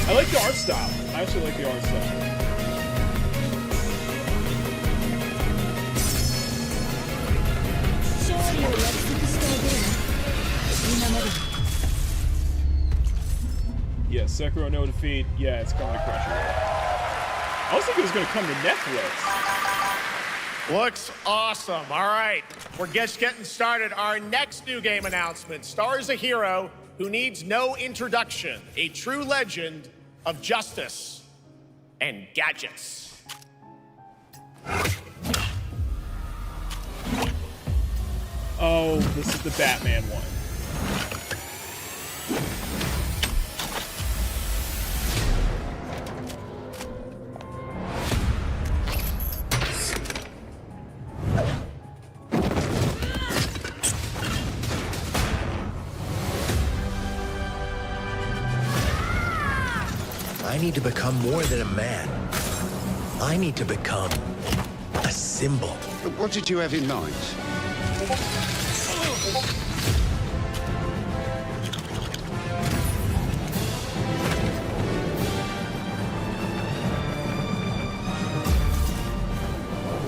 I like the art style. I actually like the art style. Yeah, Sekiro no defeat. Yeah, it's coming to Crunchyroll. I was thinking it was going to come to Netflix. Looks awesome. All right, we're just getting started. Our next new game announcement stars a hero who needs no introduction, a true legend of justice and gadgets. Oh, this is the Batman one. I need to become more than a man. I need to become a symbol. What did you have in mind?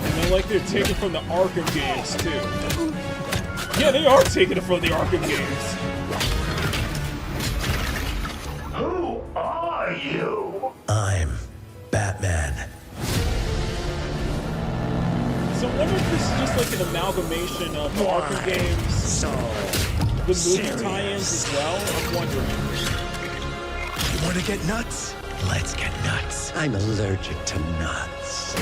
And I like they're taking from the Arkham games, too. Yeah, they are taking it from the Arkham games. Who are you? I'm Batman. So I wonder if this is just like an amalgamation of the Arkham games, the movie tie-ins as well. I'm wondering. You want to get nuts? Let's get nuts. I'm allergic to nuts.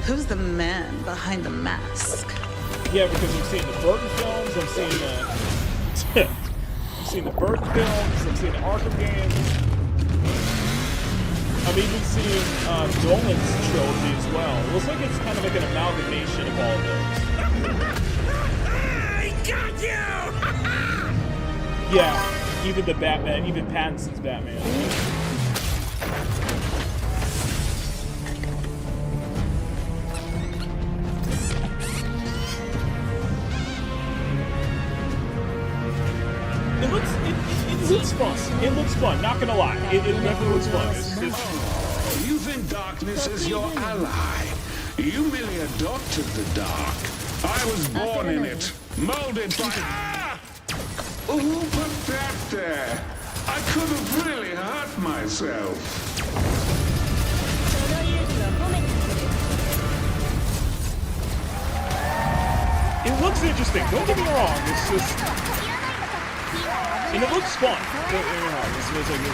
Who's the man behind the mask? Yeah, because I'm seeing the Burton films, I'm seeing the Burton films, I'm seeing the Arkham games. I'm even seeing Nolan's trilogy as well. It looks like it's kind of like an amalgamation of all of those. I got you! Yeah, even the Batman, even Pattinson's Batman. It looks fun. It looks fun, not gonna lie. It definitely looks fun. You think darkness is your ally. You merely adopted the dark. I was born in it, molded by... Ah! Who put that there? I could have really hurt myself. It looks interesting, don't get me wrong. It's just... And it looks fun.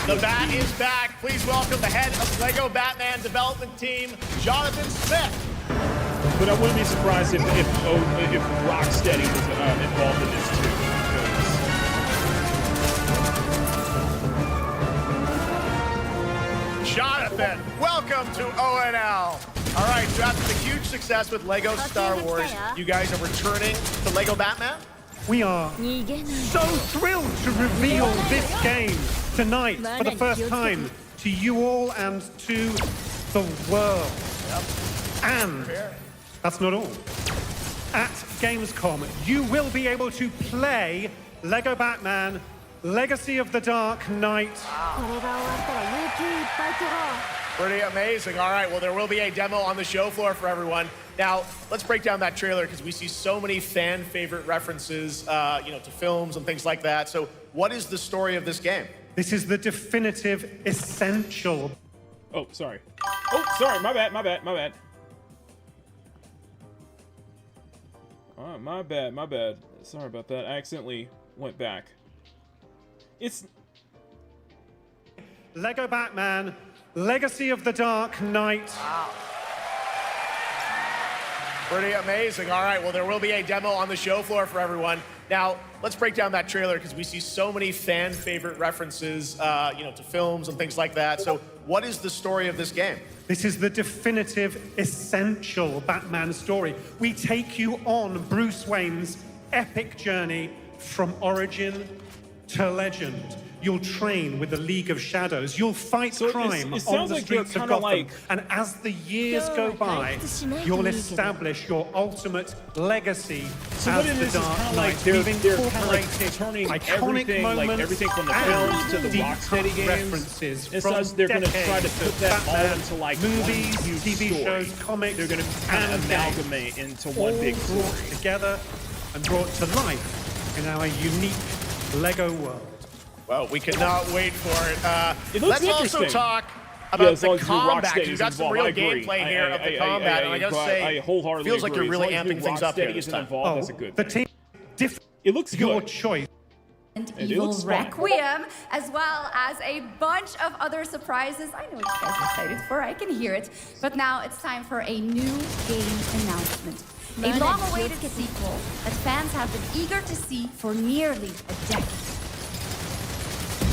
The Bat is back. Please welcome the head of LEGO Batman development team, Jonathan Smith. But I wouldn't be surprised if Rocksteady was involved in this too. Jonathan, welcome to ONL. All right, so after the huge success with LEGO Star Wars, you guys are returning to LEGO Batman? We are so thrilled to reveal this game tonight for the first time to you all and to the world. And that's not all. At Gamescom, you will be able to play LEGO Batman Legacy of the Dark Knight. Pretty amazing. All right, well, there will be a demo on the show floor for everyone. Now, let's break down that trailer because we see so many fan favorite references, to films and things like that. So what is the story of this game? This is the definitive essential. Oh, sorry. Oh, sorry. My bad. Oh, my bad. Sorry about that. I accidentally went back. It's Lego Batman, Legacy of the Dark Knight. Wow. Pretty amazing. All right, well, there will be a demo on the show floor for everyone. Now, let's break down that trailer because we see so many fan favorite references, to films and things like that. So what is the story of this game? This is the definitive, essential Batman story. We take you on Bruce Wayne's epic journey from origin to legend. You'll train with the League of Shadows. You'll fight crime on the streets of Gotham. And as the years go by, you'll establish your ultimate legacy as the Dark Knight. They're kind of turning everything from the films to the Rocksteady games. References it's from they're going to try to put that all into like movies, one huge TV story. shows, comics, they're going to kind of amalgamate into one big story. Brought together and brought to life in our unique Lego world. Well, we cannot wait for it. It looks Let's also talk about the combat. You've got some real gagameplay here of the combat, and I gotta say, it feels like you're really amping things up here this time. That's a good thing. It looks your good. choice. And Evil Requiem, as well as a bunch of other surprises. I know what you guys are excited for, I can hear it. But now it's time for a new game announcement. A long-awaited sequel that fans have been eager to see for nearly a decade.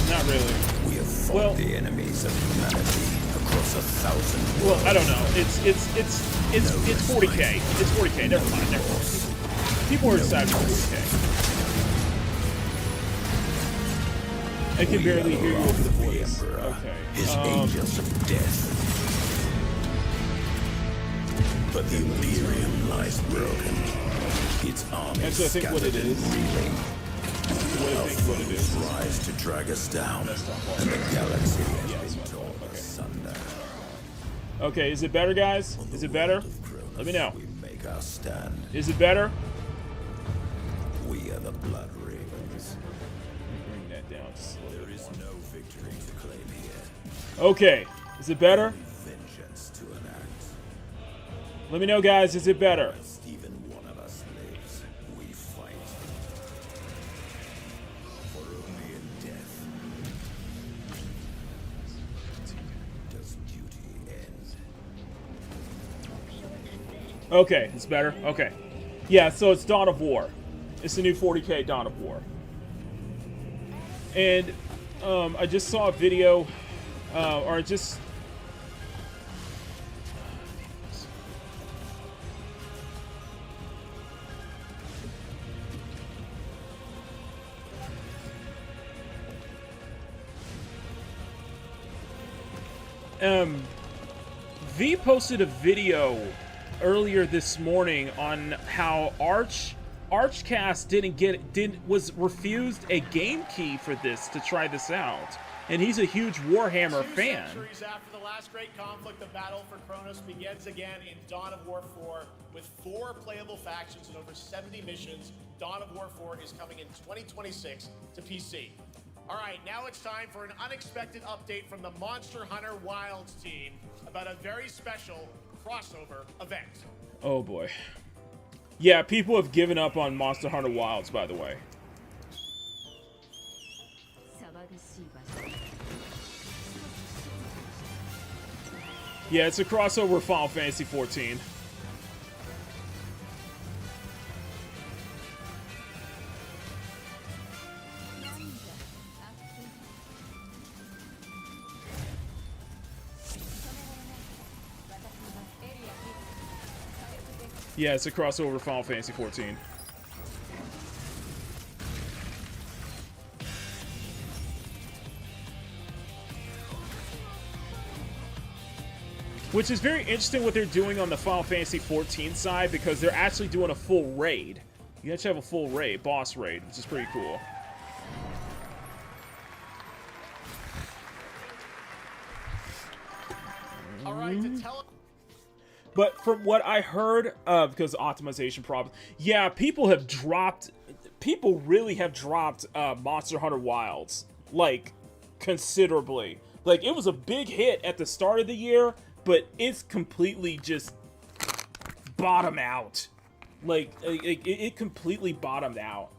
Not really. We have fought the enemies of humanity across 1,000 worlds. Well, I don't know. It's 40K. It's 40K. Never mind. People are excited for 40K. I can barely hear you over the voice. Okay. His angels of death. But the Imperium lies broken. Its army scattered and reeling. Our foes rise to drag us down, and the galaxy has been torn asunder. Okay, is it better, guys? Is it better? Let me know. We make our stand. Is it better? We are the Blood Ravens. Bring that down just a little bit. There is no victory to claim here. Okay, is it better? Vengeance to enact. Let me know, guys. Is it better? Even one of us lives. We fight. For only in death does duty end. Okay, it's better. Okay. Yeah, so it's Dawn of War. It's the new 40K Dawn of War. And I just saw a video, or just... V posted a video earlier this morning on how Archcast was refused a game key for this to try this out, and he's a huge Warhammer fan. 2 centuries after the last great conflict, the battle for Kronos begins again in Dawn of War 4 with 4 playable factions and over 70 missions. Dawn of War 4 is coming in 2026 to PC. All right, now it's time for an unexpected update from the Monster Hunter Wilds team about a very special crossover event. Oh boy. Yeah, people have given up on Monster Hunter Wilds, by the way. Yeah, it's a crossover with Final Fantasy 14. Yeah, it's a crossover with Final Fantasy 14. Which is very interesting what they're doing on the Final Fantasy 14 side, because they're actually doing a full raid. You actually have a full raid, boss raid, which is pretty cool. But from what I heard, because optimization problems, yeah, people really have dropped Monster Hunter Wilds, like, considerably. Like, it was a big hit at the start of the year, but it's completely just bottomed out. Like, it completely bottomed out.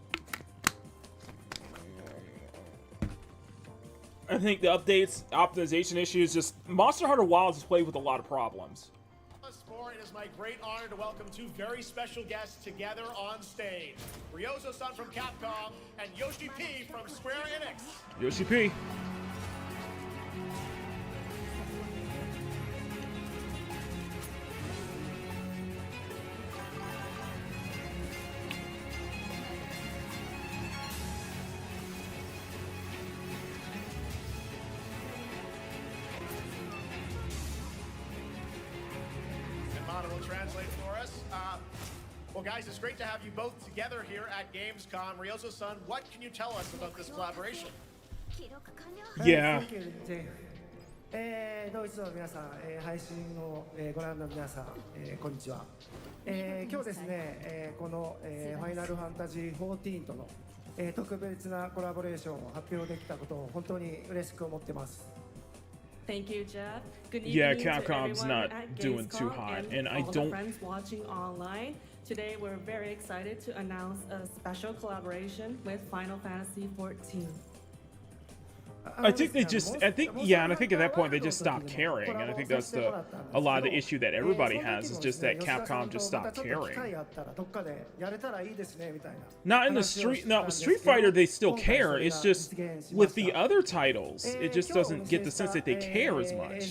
I think the updates, optimization issues, just Monster Hunter Wilds is played with a lot of problems. It is my great honor to welcome two very special guests together on stage. Ryozo-san from Capcom and Yoshi P from Square Enix. Yoshi P. Will translate for us. Well, guys, it's great to have you both together here at Gamescom. Ryozo-san, what can you tell us about this collaboration? Yeah. ドイツの皆さん、配信をご覧の皆さん、こんにちは。今日ですね、このファイナルファンタジー14との特別なコラボレーションを発表できたことを本当に嬉しく思ってます。Thank you, Jeff. Good evening Yeah, to Capcom's everyone not at doing too Gamescom hot, and I all don't. The friends watching online. Today, we're very excited to announce a special collaboration with Final Fantasy XIV. I think they just, yeah, and I think at that point they just stopped caring, and I think that's a lot of the issue that everybody has is just that Capcom just stopped caring. Not in the Street Fighter they still care, it's just with the other titles, it just doesn't get the sense that they care as much.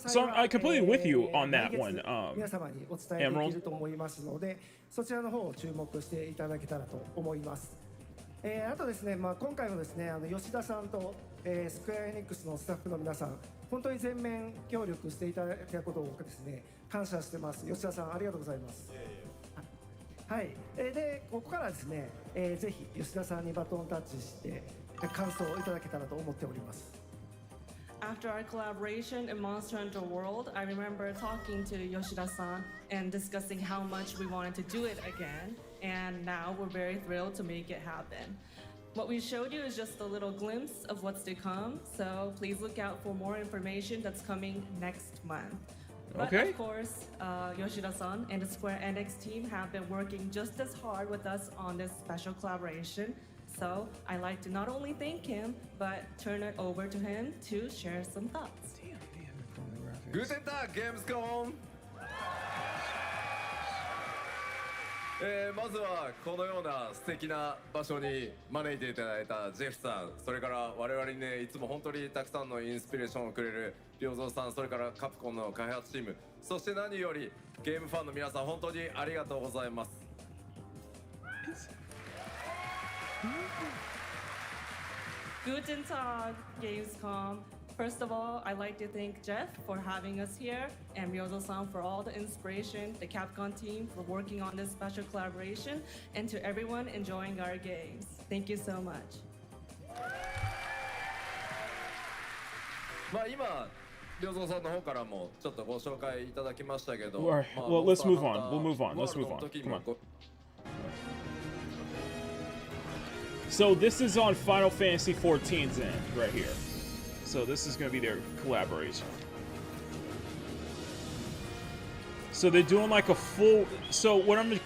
So I'm completely with you on that one, Emerald. あとですね、今回もですね、吉田さんと、スクエアエニックスのスタッフの皆さん、本当に全面協力していただいたことをですね、感謝してます。吉田さん、ありがとうございます。はい。で、ここからですね、ぜひ吉田さんにバトンタッチして感想をいただけたらと思っております。 After our collaboration in Monster Hunter World, I remember talking to Yoshida-san and discussing how much we wanted to do it again, and now we're very thrilled to make it happen. What we showed you is just a little glimpse of what's to come, so please look out for more information that's coming next month. But Okay. of course, Yoshida-san and the Square Enix team have been working just as hard with us on this special collaboration. So I'd like to not only thank him, but turn it over to him to share some thoughts. Guten Tag, Gamescom! まずはこのような素敵な場所に招いていただいたジェフさん、それから我々にね、いつも本当にたくさんのインスピレーションをくれる良三さん、それからカプコンの開発チーム、そして何よりゲームファンの皆さん、本当にありがとうございます。 Guten Tag, Gamescom. First of all, I'd like to thank Jeff for having us here and Ryozo-san for all the inspiration, the Capcom team for working on this special collaboration, and to everyone enjoying our games. Thank you so much. まあ今、良三さんの方からもちょっとご紹介いただきましたけど、 Well, let's move on. We'll move on. Let's move on. Come on. So this is on Final Fantasy XIV's end, right here. So this is going to be their collaboration. So they're doing like a full. So what I'm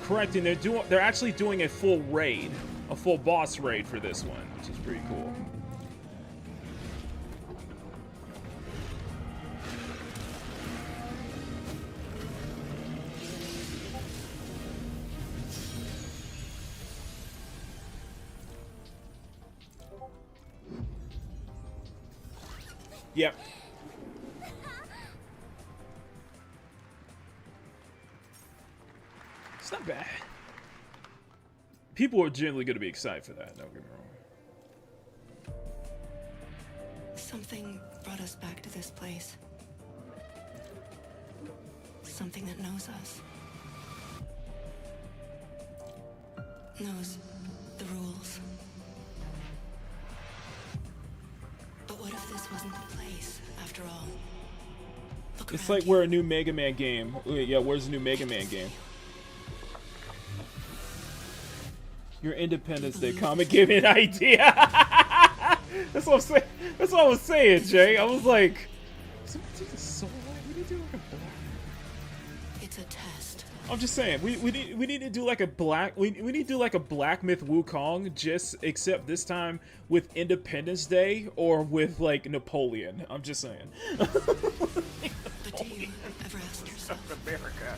correcting, they're actually doing a full raid, a full boss raid for this one, which is pretty cool. Yep. It's not bad. People are generally going to be excited for that, don't get me wrong. Something brought us back to this place. Something that knows us. Knows the rules. But what if this wasn't the place, after all? It's like we're a new Mega Man game. Yeah, where's the new Mega Man game? Your Independence Day comic gave me an idea. That's what I'm saying. That's what I was saying, Jay. I was like, somebody do the soul light? We need to do like a black. It's a test. I'm just saying, we need to do like a black. We need to do like a Black Myth Wukong, just except this time with Independence Day or with like Napoleon. I'm just saying. But do you ever ask yourself, America.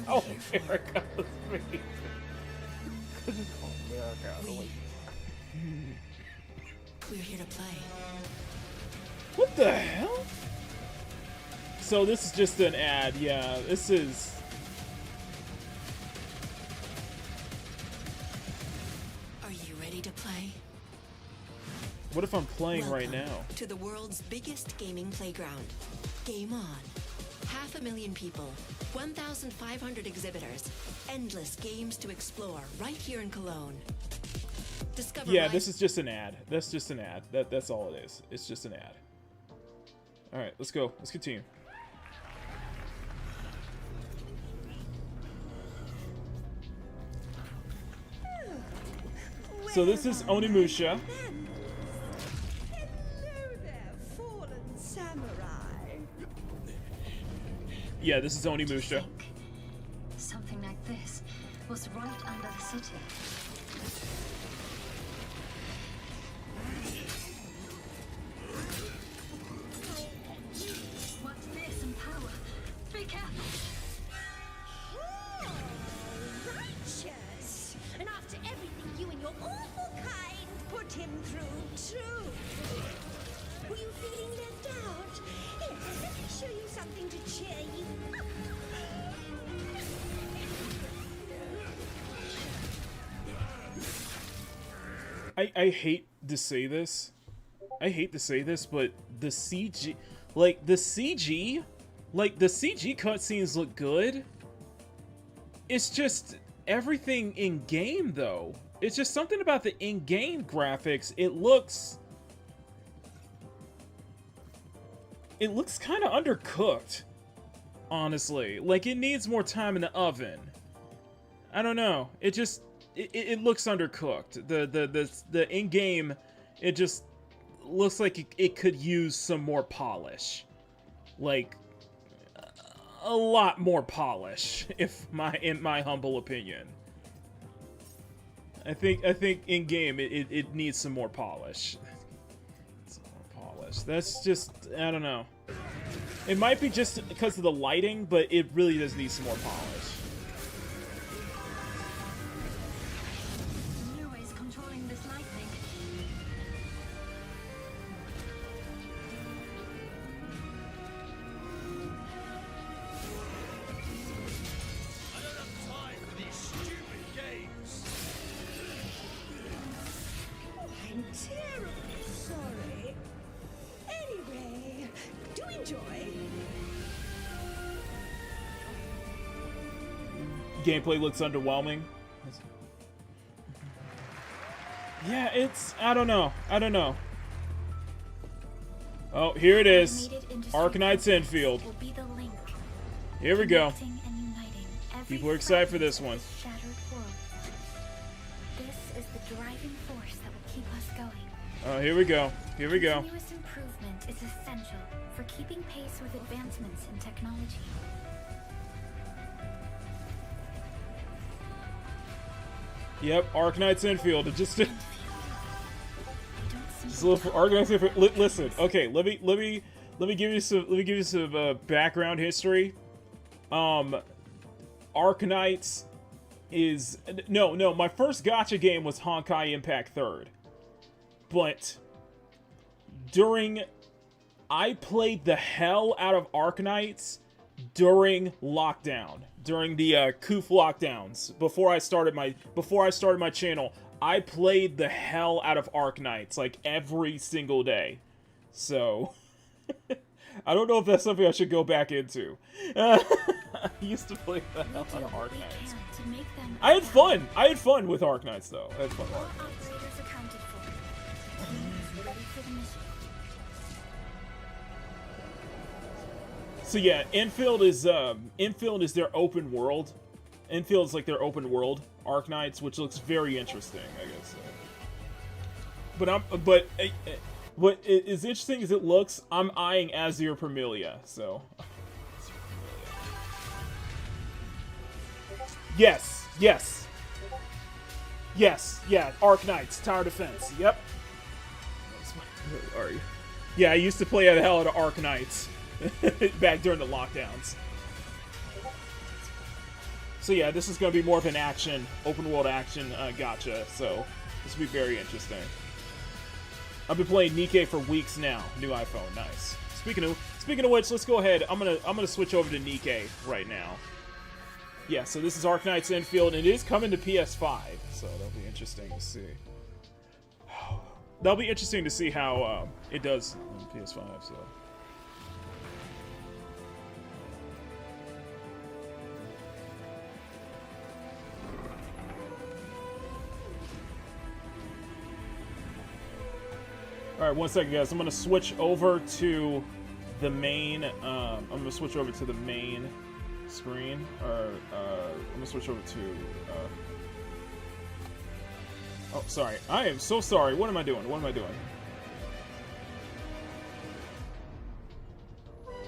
Oh, America was me. we're here to play. What the hell? So this is just an ad, yeah. This is... Are you ready to play? What if I'm playing right Welcome now? to the world's biggest gaming playground. Game on. 500,000 people, 1,500 exhibitors, endless games to explore right here in Cologne. Discover Yeah, life- this is just an ad. That's just an ad. That's all it is. It's just an ad. All right, let's go. Let's continue. So this is Onimusha. Yeah, this is Onimusha. Something like this was right under the city. What's this and power? Be careful! Righteous! And after everything you and your awful kind put him through, too. Were you feeling left out? Here, let me show you something to cheer you up. I hate to say this. I hate to say this, but the CG... Like, the CG cutscenes look good. It's just everything in-game, though. It's just something about the in-game graphics. It looks kind of undercooked, honestly. Like, it needs more time in the oven. I don't know. It just... It looks undercooked. The in-game, it just looks like it could use some more polish. Like, a lot more polish, in my humble opinion. I think in-game, it needs some more polish. Some more polish. That's just, I don't know. It might be just because of the lighting, but it really does need some more polish. I'm terribly sorry. Anyway, do enjoy. Gameplay looks underwhelming. Yeah, it's... I don't know. Oh, here it is. Arcanite's Infield. Here we go. People are excited for this one. This is the driving force that will keep us going. Oh, here we go. Continuous improvement is essential for keeping pace with advancements in technology. Yep, Arcanite's Infield. It just a little for Arcanite's Infield. Listen, okay, let me give you some background history. Arcanites is no. My first gacha game was Honkai Impact 3rd, but I played the hell out of Arcanites during lockdown, during the Koof lockdowns. Before I started my channel, I played the hell out of Arcanites like every single day. So I don't know if that's something I should go back into. I used to play the hell out of Arcanites. I had fun. I had fun with Arcanites, though. I had fun with Arcanites. So yeah, Infield is their open world. Infield's like their open world Arknights, which looks very interesting, I guess. But what is interesting as it looks, I'm eyeing Azir Permilia, so. Yes, yes. Yes, yeah, Arknights, Tower Defense, yep. Yeah, I used to play the hell out of Arknights back during the lockdowns. So yeah, this is going to be more of an action, open world action gacha, so this will be very interesting. I've been playing Nikke for weeks now. New iPhone, nice. Speaking of which, let's go ahead. I'm gonna switch over to Nikke right now. Yeah, so this is Arknights Infield, and it is coming to PS5, so that'll be interesting to see. That'll be interesting to see how it does on PS5. So. Alright, 1 second, guys. I'm going to switch over to the main, I'm going to switch over to the main screen, or, I'm going to switch over to, oh, sorry. I am so sorry. What am I doing? What am I doing?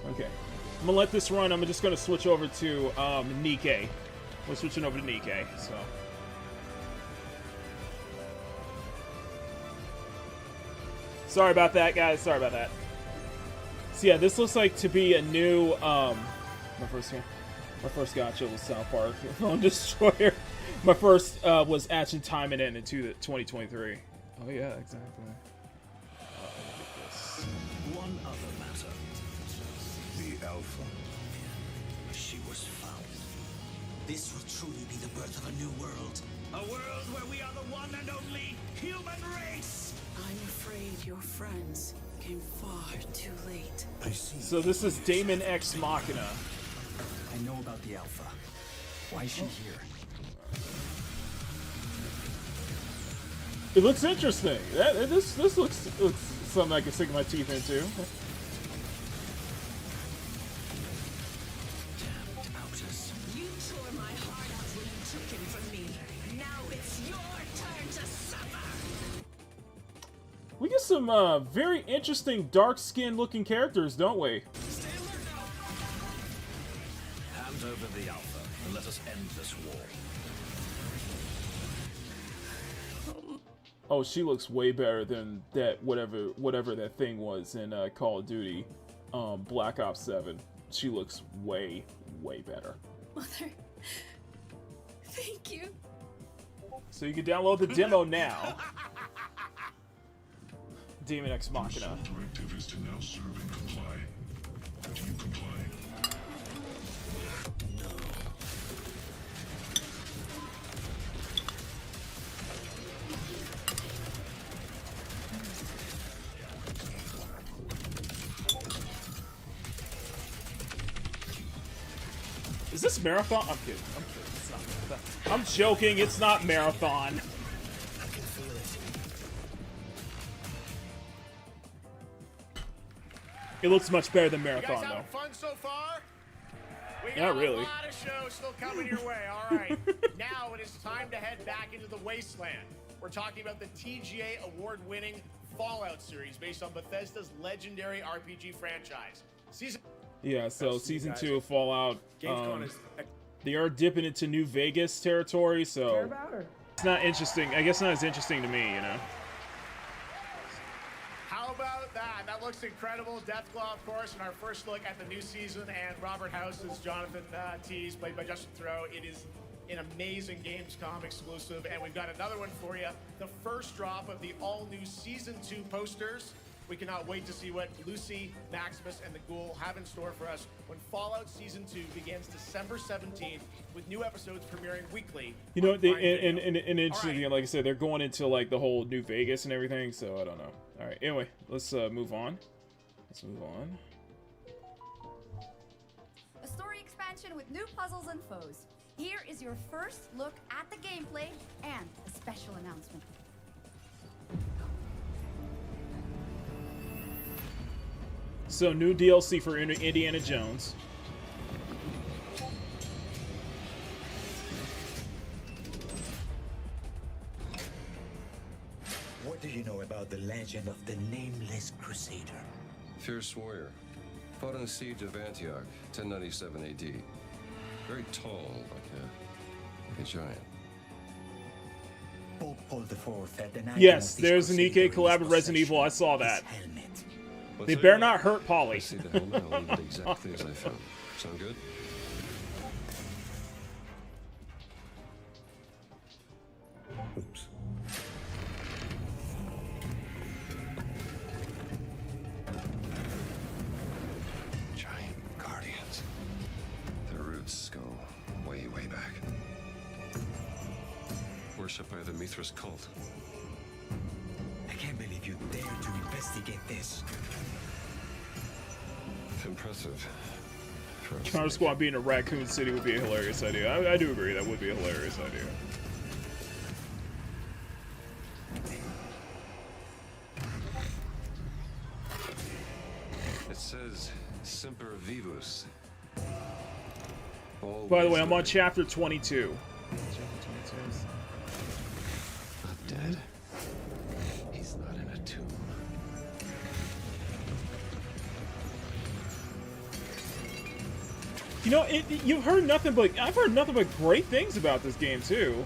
Okay. I'm going to let this run. I'm just going to switch over to, Nikke. We're switching over to Nikke, so. Sorry about that, guys. Sorry about that. So yeah, this looks like to be a new, my first gacha was South Park Phone Destroyer. My first was Action Time and End in 2023. Oh yeah, exactly. One other matter. The Alpha. She was found. This will truly be the birth of a new world. A world where we are the one and only human race. I'm afraid your friends came far too late. I see. So this is Daemon X Machina. I know about the Alpha. Why is she here? It looks interesting. This looks something I can sink my teeth into. You tore my heart out when you took him from me. Now it's your turn to suffer. We get some very interesting dark-skinned looking characters, don't we? Hand over the Alpha and let us end this war. Oh, she looks way better than that whatever that thing was in Call of Duty, Black Ops 7. She looks way better. Mother, thank you. So you can download the demo now. Daemon X Machina. Directive is to now serve and comply. Do you comply? Is this Marathon? I'm kidding. I'm kidding. It's not Marathon. I'm joking. It's not Marathon. It looks much better than Marathon, you guys having though. fun so far? We Not got really. a lot of shows still coming your way. All right. Now it is time to head back into the wasteland. We're talking about the TGA award-winning Fallout series based on Bethesda's legendary RPG franchise. Yeah, so season 2 of Fallout. They are dipping into New Vegas territory, so it's not interesting. I guess not as interesting to me, you know. How about that? That looks incredible. Deathclaw, of course, in our first look at the new season, and Robert House is Jonathan Tease, played by Justin Theroux. It is an amazing Gamescom exclusive, and we've got another one for you. The first drop of the all-new Season 2 posters. We cannot wait to see what Lucy, Maximus, and the Ghoul have in store for us when Fallout Season 2 begins December 17th, with new episodes premiering weekly. You know, and interesting, like I said, they're going into like the whole New Vegas and everything, so I don't know. All right, anyway, let's move on. Let's move on. A story expansion with new puzzles and foes. Here is your first look at the gameplay and a special announcement. So new DLC for Indiana Jones. What do you know about the legend of the Nameless Crusader? Fierce warrior. Fought in the siege of Antioch, 1097 AD. Very tall, like a giant. Pope Paul IV had the night Yes, of this there's an Crusader EK collab in with Resident his Evil. I saw that. possession. His helmet. They better not hurt Polly. I see the helmet, I'll leave it exactly as I found. Sound good? Oops. Giant guardians. Their roots go way, way back. Worshipped by the Mithras cult. I can't believe you dare to investigate this. It's impressive. Counter Squad being a Raccoon City would be a hilarious idea. I do agree, that would be a hilarious idea. It says Semper Vivus. By the way, I'm on chapter 22. Not dead. He's not in a tomb. You know, you've heard nothing but I've heard nothing but great things about this game too.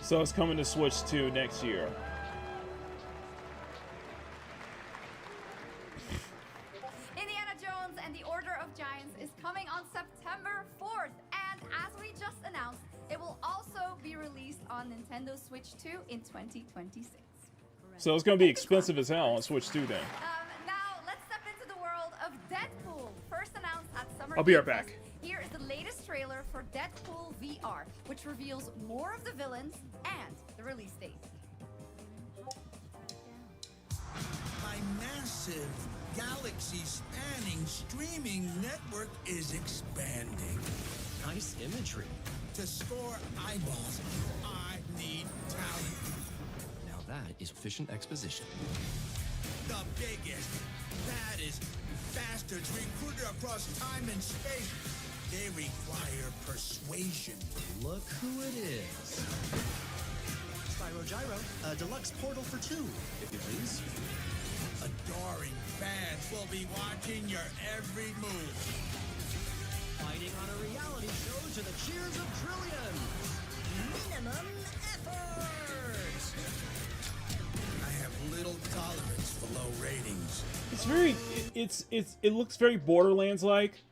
So it's coming to Switch 2 next year. Indiana Jones and the Order of Giants is coming on September 4th, and as we just announced, it will also be released on Nintendo Switch 2 in 2026. So it's going to be expensive as hell on Switch 2 then. Now, let's step into the world of Deadpool, first announced at Summer I'll be Game right Fest. back. Here is the latest trailer for Deadpool VR, which reveals more of the villains and the release date. My massive, galaxy-spanning streaming network is expanding. Nice imagery. To score eyeballs, I need talent. Now that is efficient exposition. The biggest, baddest bastards recruited across time and space. They require persuasion. Look who it is. Spyro Gyro, a deluxe portal for 2, if you please. Adoring fans will be watching your every move. Fighting on a reality show to the cheers of trillions. Minimum effort. I have little tolerance for low ratings. It's very it looks very Borderlands like,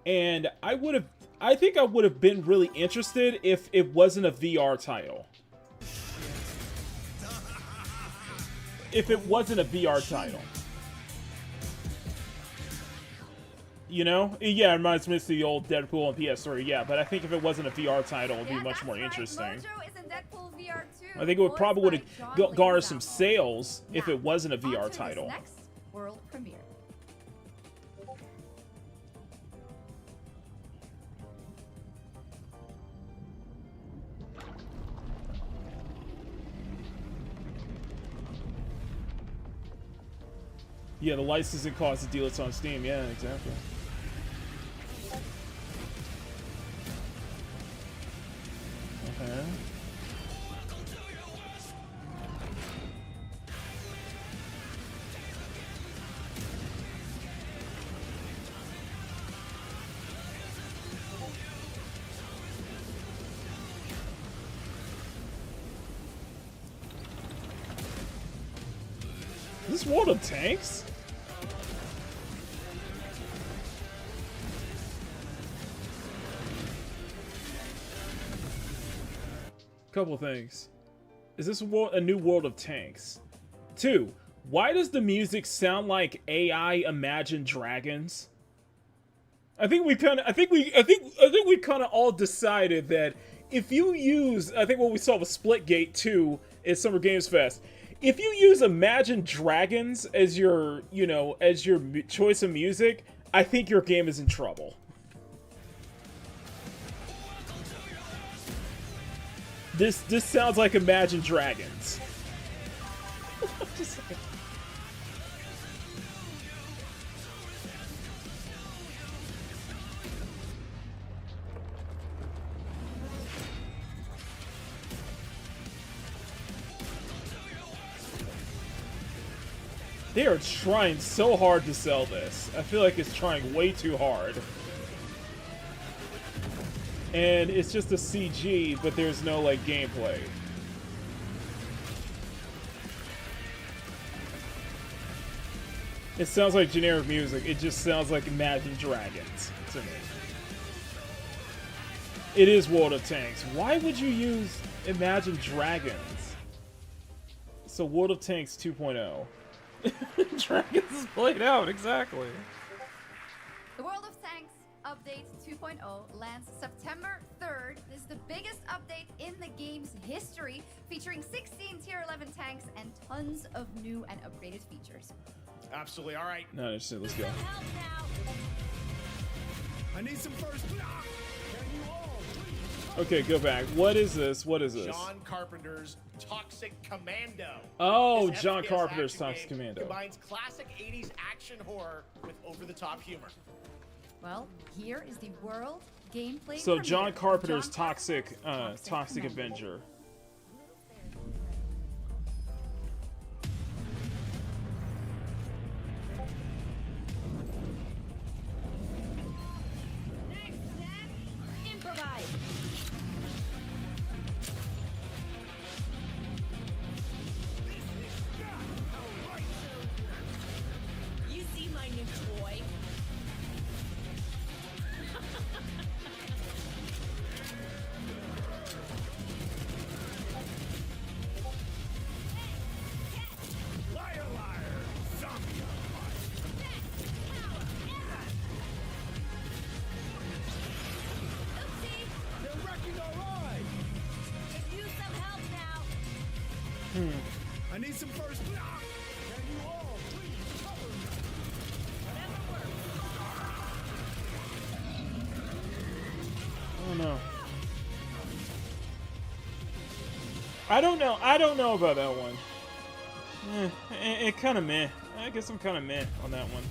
and I think I would have been really interested if it wasn't a VR title. If it wasn't a VR title. You know? Yeah, it reminds me of the old Deadpool on PS3, yeah, but I think if it wasn't a VR title, it would be much more interesting. Mojo is in Deadpool VR 2. I think it would probably would have garnered some Leguizamo. sales if it wasn't a On to VR this title. next world premiere. Yeah, the licensing cost to deal it's on Steam. Yeah, exactly. Okay. Is this World of Tanks? Couple things. Is this a new World of Tanks? 2. Why does the music sound like AI Imagine Dragons? I think we kind of all decided that if you use, I think what we saw with Splitgate 2 at Summer Games Fest, if you use Imagine Dragons as your, as your choice of music, I think your game is in trouble. This sounds like Imagine Dragons. Just like... They are trying so hard to sell this. I feel like it's trying way too hard. And it's just a CG, but there's no, like, gameplay. It sounds like generic music. It just sounds like Imagine Dragons to me. It is World of Tanks. Why would you use Imagine Dragons? So World of Tanks 2.0. Dragons is played out, exactly. The World of Tanks Update 2.0 lands September 3rd. This is the biggest update in the game's history, featuring 16 Tier 11 tanks and tons of new and upgraded features. Absolutely. All right. No, interesting. Let's go. I need some first block. Okay, go back. What is this? What is this? John Carpenter's Toxic Commando. Oh, This John FPS Carpenter's action Toxic game Commando. Combines classic 80s action horror with over-the-top humor. Well, here is the world gameplay. So premiere John of Carpenter's John Toxic Commando. Avenger. Improvise. You see my new toy? Liar, liar, zombie. They're wrecking our ride. Could use some help now. I need some first block. Can you all please cover me? Oh no. I don't know about that one. It kind of meh. I guess I'm kind of meh on that one.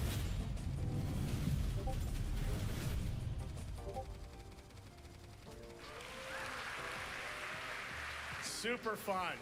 Super fun.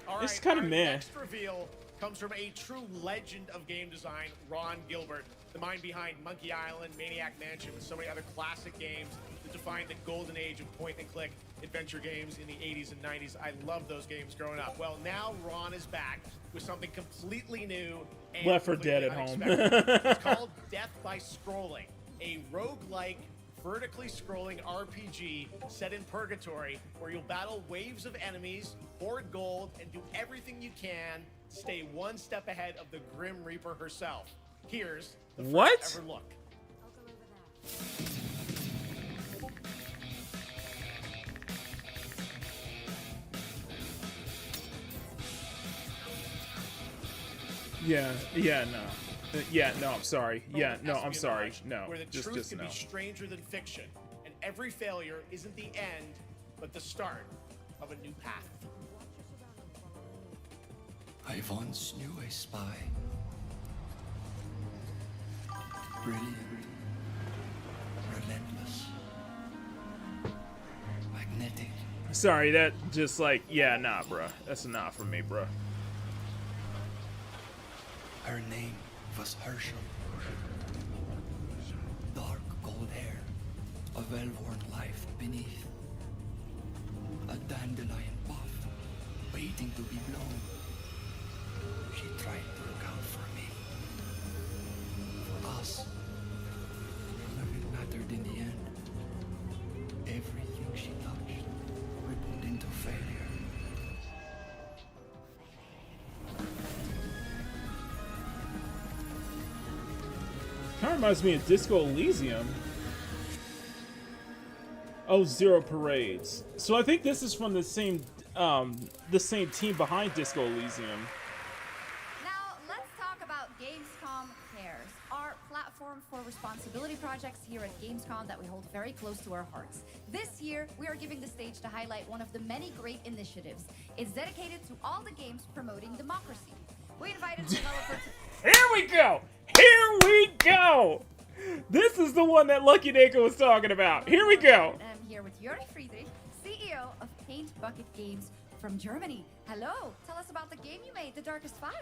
All It's right, kinda our meh. next reveal comes from a true legend of game design, Ron Gilbert, the mind behind Monkey Island, Maniac Mansion, and so many other classic games that defined the golden age of point-and-click adventure games in the 80s and 90s. I loved those games growing up. Well, now Ron is back with something completely new and Left 4 Dead completely at home. unexpected. It's called Death by Scrolling, a roguelike vertically scrolling RPG set in purgatory where you'll battle waves of enemies, hoard gold, and do everything you can to stay one step ahead of the Grim Reaper herself. Here's the What? first ever look. Yeah, no. Yeah, no, I'm sorry. Yeah, no, I'm sorry. Espionage, No, where the just truth can no. be stranger than fiction, and every failure isn't the end, but the start of a new path. I once knew a spy. Brilliant, relentless, magnetic. Sorry, that just like, yeah, nah, bruh. That's a nah for me, bruh. Her name was Herschel. Dark gold hair, a well-worn life beneath. A dandelion puff, waiting to be blown. She tried to look out for me. For us. None of it mattered in the end. Everything she touched rippled into failure. reminds me of Disco Elysium. Oh, Zero Parades. So I think this is from the same team behind Disco Elysium. Now, let's talk about Gamescom Cares, our platform for responsibility projects here at Gamescom that we hold very close to our hearts. This year, we are giving the stage to highlight one of the many great initiatives. It's dedicated to all the games promoting democracy. We invited developers. Here we go! Here we go! This is the one that Lucky Neko was talking about. Here we go. I'm here with Yuri Friedrich, CEO of Paint Bucket Games from Germany. Hello, tell us about the game you made, The Darkest Files.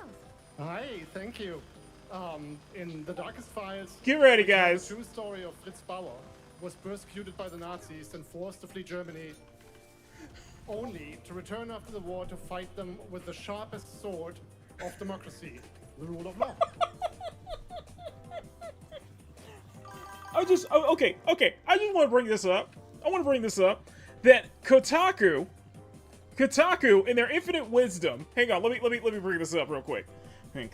Hi, thank you. In The Darkest Files, get ready, guys. The true story of Fritz Bauer was persecuted by the Nazis and forced to flee Germany, only to return after the war to fight them with the sharpest sword of democracy, the rule of law. Okay. I just want to bring this up. That Kotaku, in their infinite wisdom. Hang on, let me bring this up real quick. I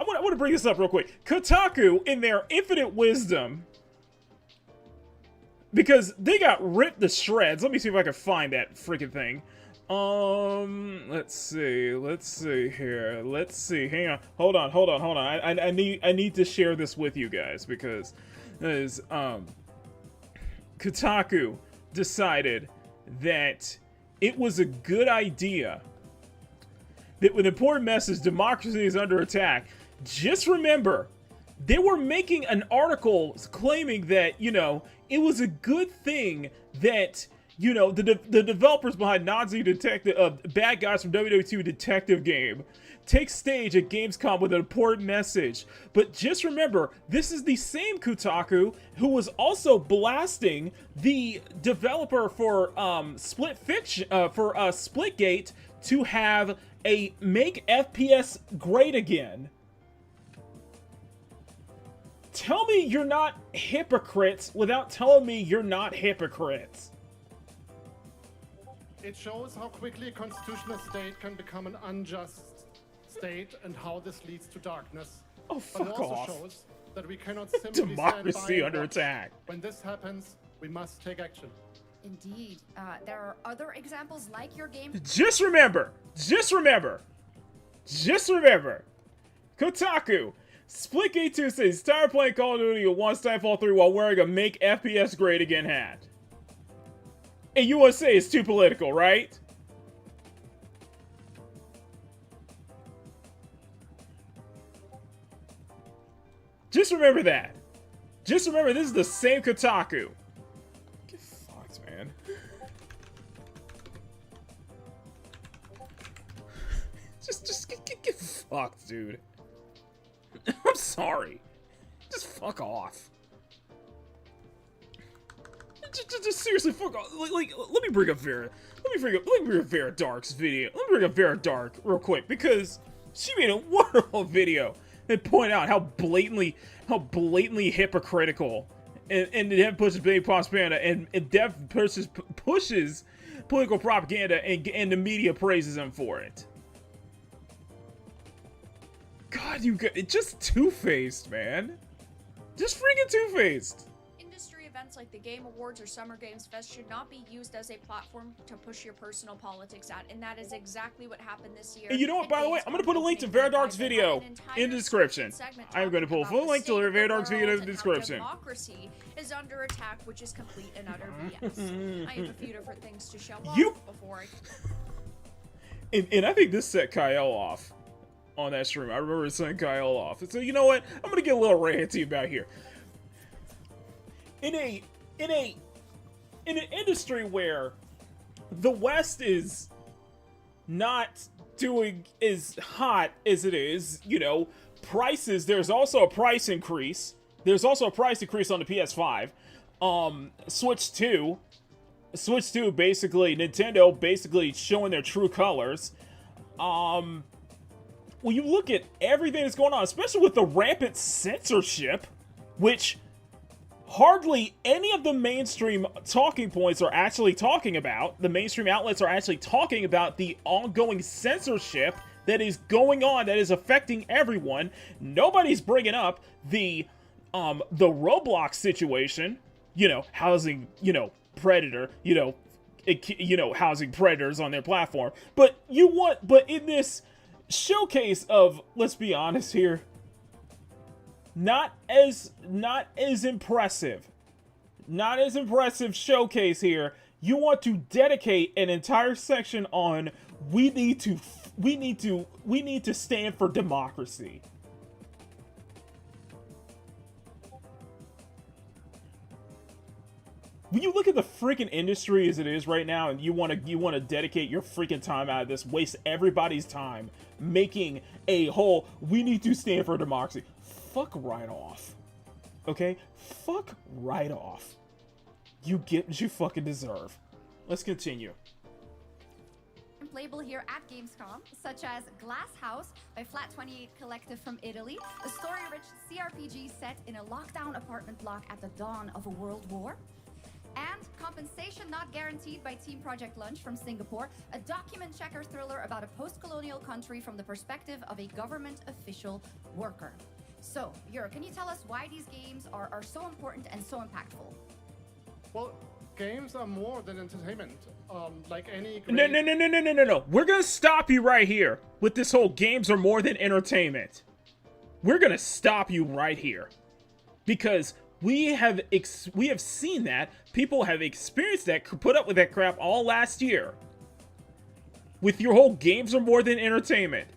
want to bring this up real quick. Kotaku, in their infinite wisdom, because they got ripped to shreds. Let me see if I can find that freaking thing. Let's see here. Hang on. Hold on. I need to share this with you guys because Kotaku decided that it was a good idea that with important message, democracy is under attack. Just remember, they were making an article claiming that, it was a good thing that the developers behind Nazi Detective, Bad Guys from WW2 Detective game, take stage at Gamescom with an important message. But just remember, this is the same Kotaku who was also blasting the developer for Splitgate to have a make FPS great again. Tell me you're not hypocrites without telling me you're not hypocrites. It shows how quickly a constitutional state can become an unjust state and how this leads to darkness. Oh, fuck but it also off. shows that we cannot simply Democracy stand by under and watch. attack. When this happens, we must take action. Indeed. There are other examples like your game. Just remember. Kotaku. Splitgate 2 says, tired playing Call of Duty at One Titanfall 3 while wearing a Make FPS Great Again hat. And you want to say it's too political, right? Just remember that. Just remember this is the same Kotaku. Get fucked, man. Just get fucked, dude. I'm sorry. Just fuck off. Just seriously, fuck off. Like, let me bring up Vera. Let me bring up Vera Dark's video. Let me bring up Vera Dark real quick because she made a wonderful video and point out how blatantly hypocritical and Dev pushes big propaganda and Dev pushes political propaganda and the media praises him for it. God, it's just two-faced, man. Just freaking two-faced. Industry events like the Game Awards or Summer Games Fest should not be used as a platform to push your personal politics at, and that is exactly what happened this year. And you know what, by the way, I'm going to put a link to Vera Dark's video in the description. I'm going to put a full link to Vera Dark's video in the description. Democracy is under attack, which is complete and utter BS. I have a few different things to show off before I... And I think this set Kyle off on that stream. I remember setting Kyle off. So you know what? I'm going to get a little ranty about here. In an industry where the West is not doing as hot as it is, prices, there's also a price increase. There's also a price increase on the PS5. Switch 2, basically, Nintendo basically showing their true colors. When you look at everything that's going on, especially with the rampant censorship, which hardly any of the mainstream talking points are actually talking about. The mainstream outlets are actually talking about the ongoing censorship that is going on that is affecting everyone. Nobody's bringing up the Roblox situation, you know, housing, you know, Predator, you know, housing predators on their platform. But in this showcase of, let's be honest here, not as impressive showcase here. You want to dedicate an entire section on we need to stand for democracy. When you look at the freaking industry as it is right now, and you want to dedicate your freaking time out of this, waste everybody's time making a whole we need to stand for democracy. Fuck right off. Okay? Fuck right off. You get what you fucking deserve. Let's continue. Label here at Gamescom, such as Glass House by Flat 28 Collective from Italy, a story-rich CRPG set in a lockdown apartment block at the dawn of a world war. And Compensation Not Guaranteed by Team Project Lunch from Singapore, a document checker thriller about a post-colonial country from the perspective of a government official worker. So, Yura, can you tell us why these games are so important and so impactful? Well, games are more than entertainment. Like any No. We're gonna stop you right here with this whole games are more than entertainment. We're gonna stop you right here. Because we have seen that. People have experienced that, put up with that crap all last year. With your whole games are more than entertainment.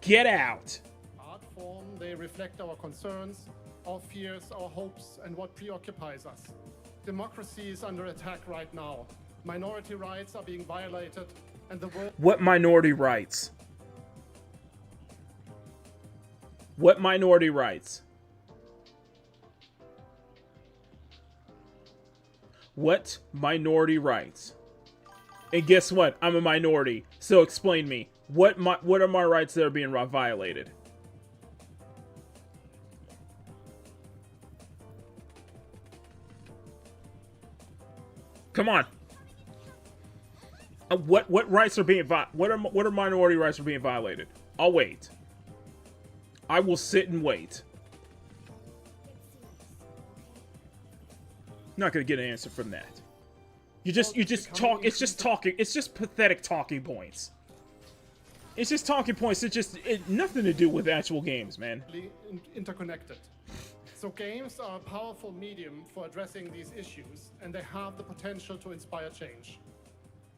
Get out. Art form, they reflect our concerns, our fears, our hopes, and what preoccupies us. Democracy is under attack right now. Minority rights are being violated, and the world... What minority rights? What minority rights? What minority rights? And guess what? I'm a minority. So explain me. What are my rights that are being violated? Come on. What rights are being what are minority rights are being violated? I'll wait. I will sit and wait. Not gonna get an answer from that. You just talk. It's just talking. It's just pathetic talking points. It's just talking points. Nothing to do with actual games, man. Interconnected. So games are a powerful medium for addressing these issues, and they have the potential to inspire change.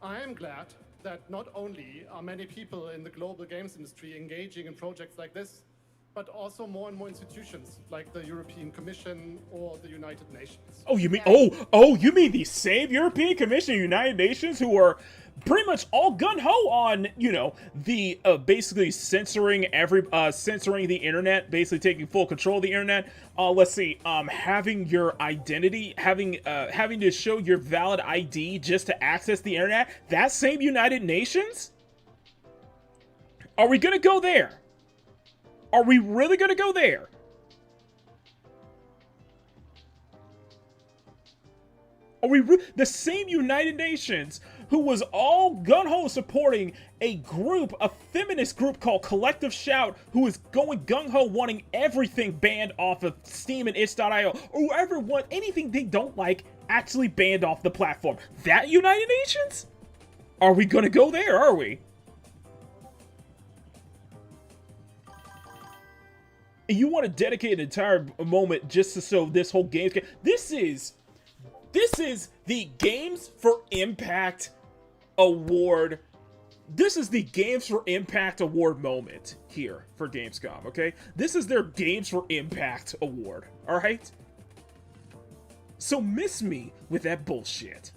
I am glad that not only are many people in the global games industry engaging in projects like this, but also more and more institutions like the European Commission or the United Nations. Oh, you mean you mean the same European Commission, United Nations, who are pretty much all gun-ho on, you know, the basically censoring the internet, basically taking full control of the internet. Let's see, having your identity, having to show your valid ID just to access the internet. That same United Nations? Are we gonna go there? Are we really gonna go there? Are we the same United Nations who was all gung-ho supporting a feminist group called Collective Shout, who is going gung-ho wanting everything banned off of Steam and itch.io, or whoever want anything they don't like actually banned off the platform? That United Nations? Are we gonna go there, are we? And you want to dedicate an entire moment just to show this whole game. This is the Games for Impact Award. This is the Games for Impact Award moment here for Gamescom, okay? This is their Games for Impact Award, alright? So miss me with that bullshit.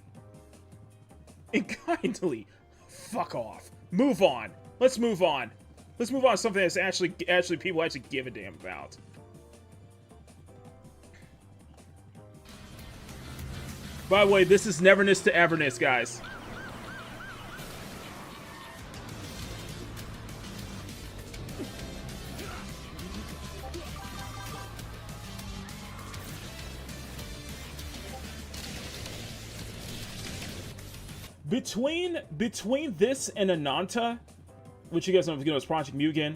And kindly fuck off. Move on. Let's move on. Let's move on to something that's actually people actually give a damn about. By the way, this is Neverness to Everness, guys. Between this and Ananta, which you guys know is Project Mugen.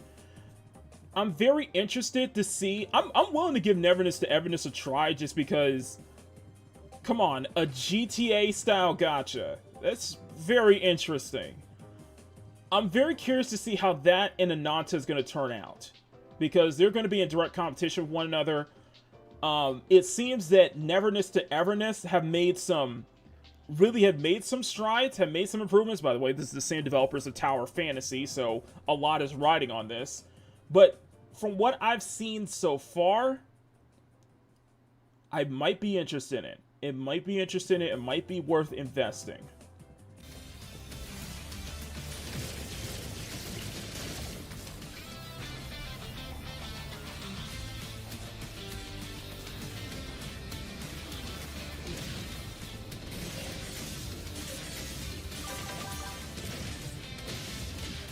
I'm very interested to see. I'm willing to give Neverness to Everness a try just because, come on, a GTA style gacha. That's very interesting. I'm very curious to see how that and Ananta is going to turn out, because they're going to be in direct competition with one another. It seems that Neverness to Everness have made some strides, have made some improvements. By the way, this is the same developers of Tower Fantasy, so a lot is riding on this. But from what I've seen so far, I might be interested in it. It might be interesting. It might be worth investing.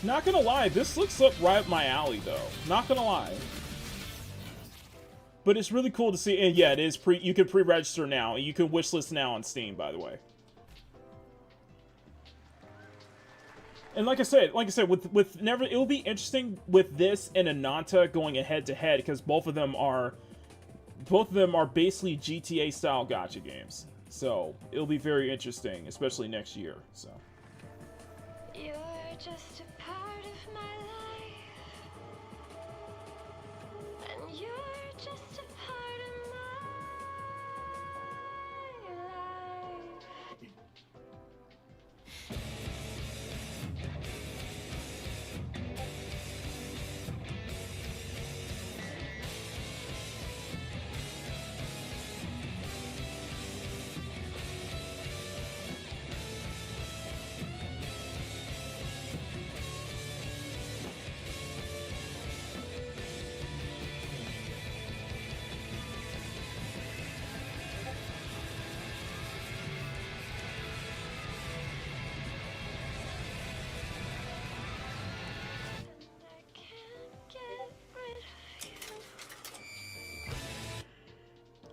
Not gonna lie, this looks up right up my alley, though. Not gonna lie. But it's really cool to see, and yeah, it is you can pre-register now. You can wishlist now on Steam, by the way. And like I said, with Never, it'll be interesting with this and Ananta going head to head, because both of them are basically GTA style gacha games. So it'll be very interesting, especially next year. So. You're just a part of my life, and you're just a part of my life.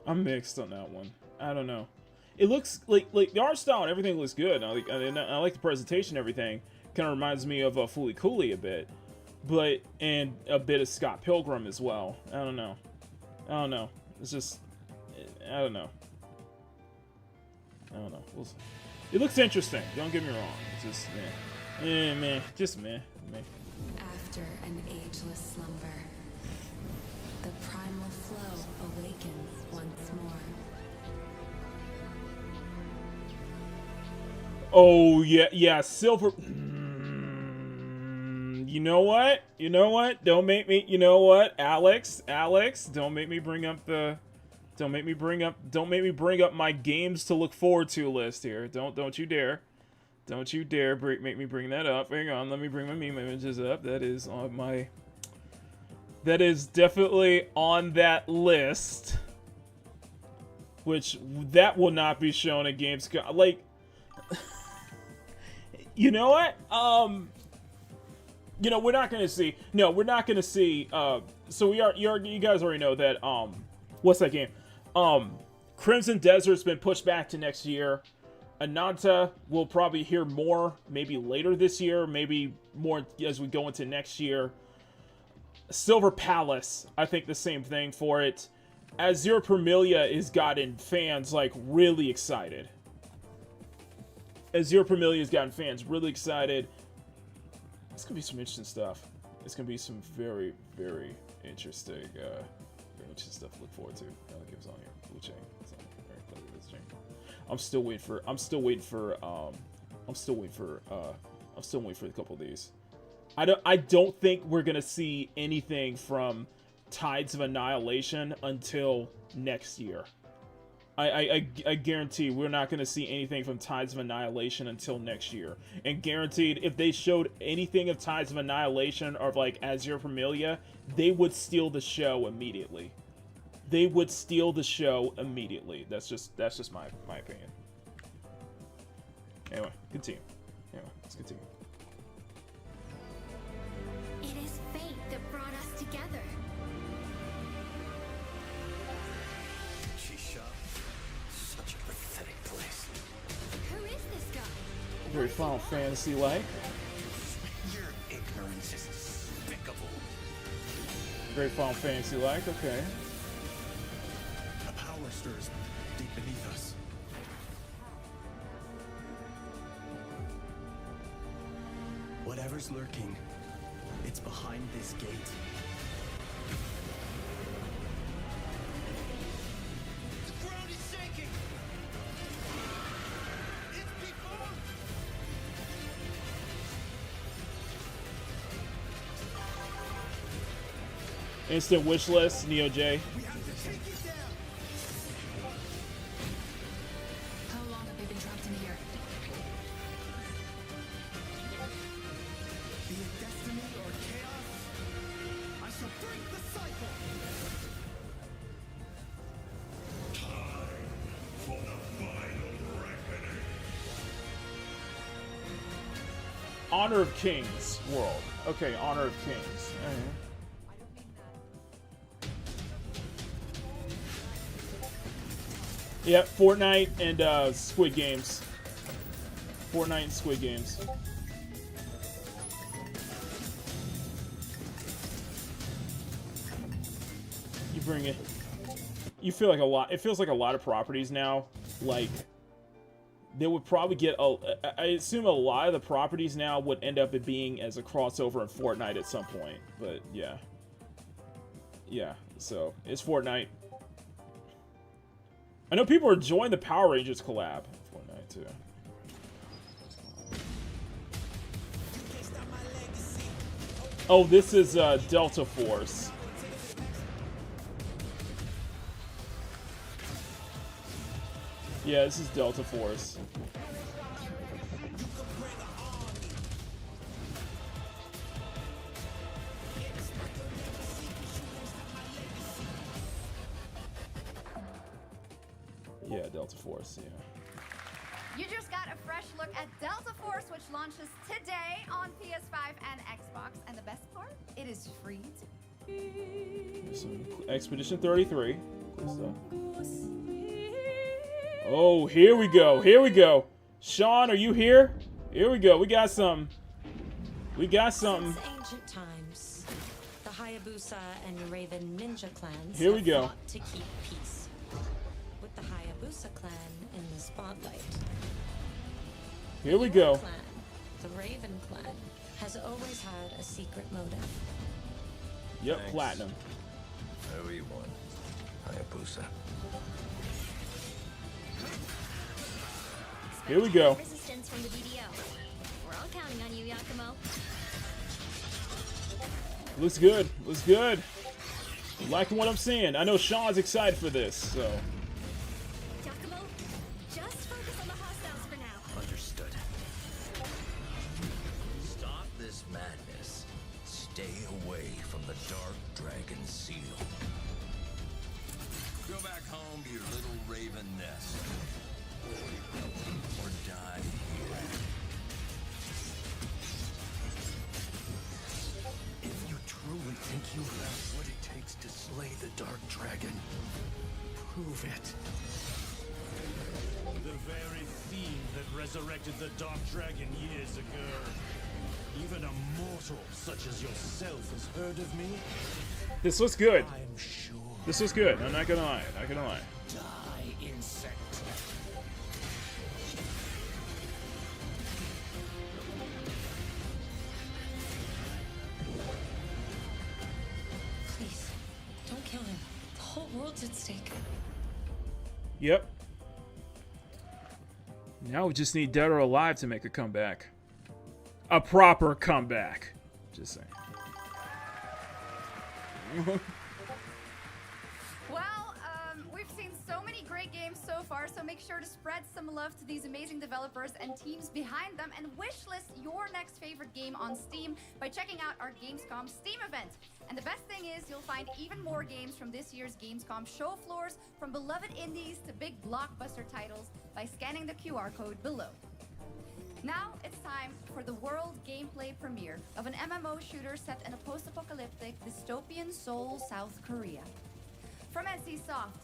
I'm mixed on that one. I don't know. It looks like the art style and everything looks good. I like the presentation and everything. Kind of reminds me of Fooly Cooly a bit, and a bit of Scott Pilgrim as well. I don't know. It's just, I don't know. We'll see. It looks interesting. Don't get me wrong. It's just meh. Just meh. After an ageless slumber, the primal flow awakens once more. Oh yeah, Silver. You know what? Don't make me. You know what, Alex? Don't make me bring up my games to look forward to list here. Don't you dare. Don't you dare make me bring that up. Hang on, let me bring my meme images up. That is definitely on that list. Which, that will not be shown at Gamescom. Like, you know what? We're not gonna see. No, we're not gonna see. So you guys already know that. What's that game? Crimson Desert's been pushed back to next year. Ananta, we'll probably hear more maybe later this year, maybe more as we go into next year. Silver Palace, I think the same thing for it. Azure Permilia has gotten fans like really excited. Azure Permilia has gotten fans really excited. It's gonna be some interesting stuff. It's gonna be some very, very interesting, stuff to look forward to. Like it was on here. Blue chain. I'm still waiting for a couple of these. I don't think we're gonna see anything from Tides of Annihilation until next year. I guarantee we're not gonna see anything from Tides of Annihilation until next year. And guaranteed, if they showed anything of Tides of Annihilation or like Azure Permilia, they would steal the show immediately. That's just my opinion. Anyway, continue. Let's continue. It is fate that brought us together. Shisha, such a pathetic place. Who is this guy? Very Final Fantasy-like. Your ignorance Very Final Fantasy-like. Okay. A power stirs deep beneath us. Whatever's lurking, it's behind this gate. The ground is shaking. It's people. Instant wish list, Neo J. How long have they been trapped in here? Be it destiny or chaos, I shall break the cycle. Time for the final reckoning. Honor of Kings world. Okay, Honor of Kings. Alright. Yep, Fortnite and Squid Games. Fortnite and Squid Games. You bring it. You feel like a lot. It feels like a lot of properties now. Like they would probably get. I assume a lot of the properties now would end up being as a crossover in Fortnite at some point. But yeah, yeah. So it's Fortnite. I know people are enjoying the Power Rangers collab. Fortnite too. Oh, this is Delta Force. Yeah, this is Delta Force. Yeah, Delta Force, yeah. You just got a fresh look at Delta Force, which launches today on PS5 and Xbox. And the best part, it is free. Expedition 33. Cool stuff. Oh, here we go. Here we go. Sean, are you here? Here we go. We got some. We got something. Since ancient times, the Hayabusa and Raven ninja clans Here we go. have fought to keep peace. With the Hayabusa clan in the spotlight. Here we go. Clan, the Raven clan, has always had a secret motive. Yep, Thanks. platinum. Whatever you want. Hayabusa. Here we go. Resistance from the BDO. We're all counting on you, Yakumo. Looks good. Looks good. Liking what I'm seeing. I know Sean's excited for this, so. Yakumo, just focus on the hostiles for now. Understood. Stop this madness. Stay away from the Dark Dragon Seal. Go back home to your little raven nest. Or die here. If you truly think you have what it takes to slay the Dark Dragon, prove it. The very fiend that resurrected the Dark Dragon years ago. Even a mortal such as yourself has heard of me. This looks good. I'm sure. This looks good. I'm not gonna lie. Not gonna lie. Die, insect. Please, don't kill him. The whole world's at stake. Yep. Now we just need Dead or Alive to make a comeback. A proper comeback. Just saying. Well, we've seen so many great games so far, so make sure to spread some love to these amazing developers and teams behind them, and wishlist your next favorite game on Steam by checking out our Gamescom Steam event. And the best thing is you'll find even more games from this year's Gamescom show floors, from beloved indies to big blockbuster titles, by scanning the QR code below. Now it's time for the world gameplay premiere of an MMO shooter set in a post-apocalyptic dystopian Seoul, South Korea. From NCSoft,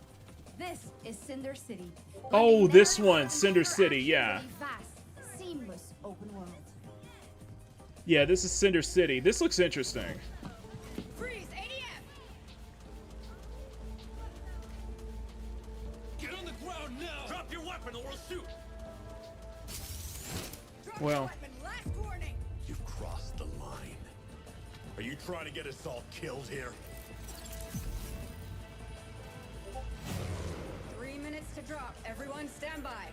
this is Cinder City. Oh, this one, Cinder City, yeah. A vast, seamless open world. Yeah, this is Cinder City. This looks interesting. Freeze, ADF! no! Drop your weapon or we'll shoot! Well, You've crossed the line. Are you trying to get us all killed here? 3 minutes to drop. Everyone stand by.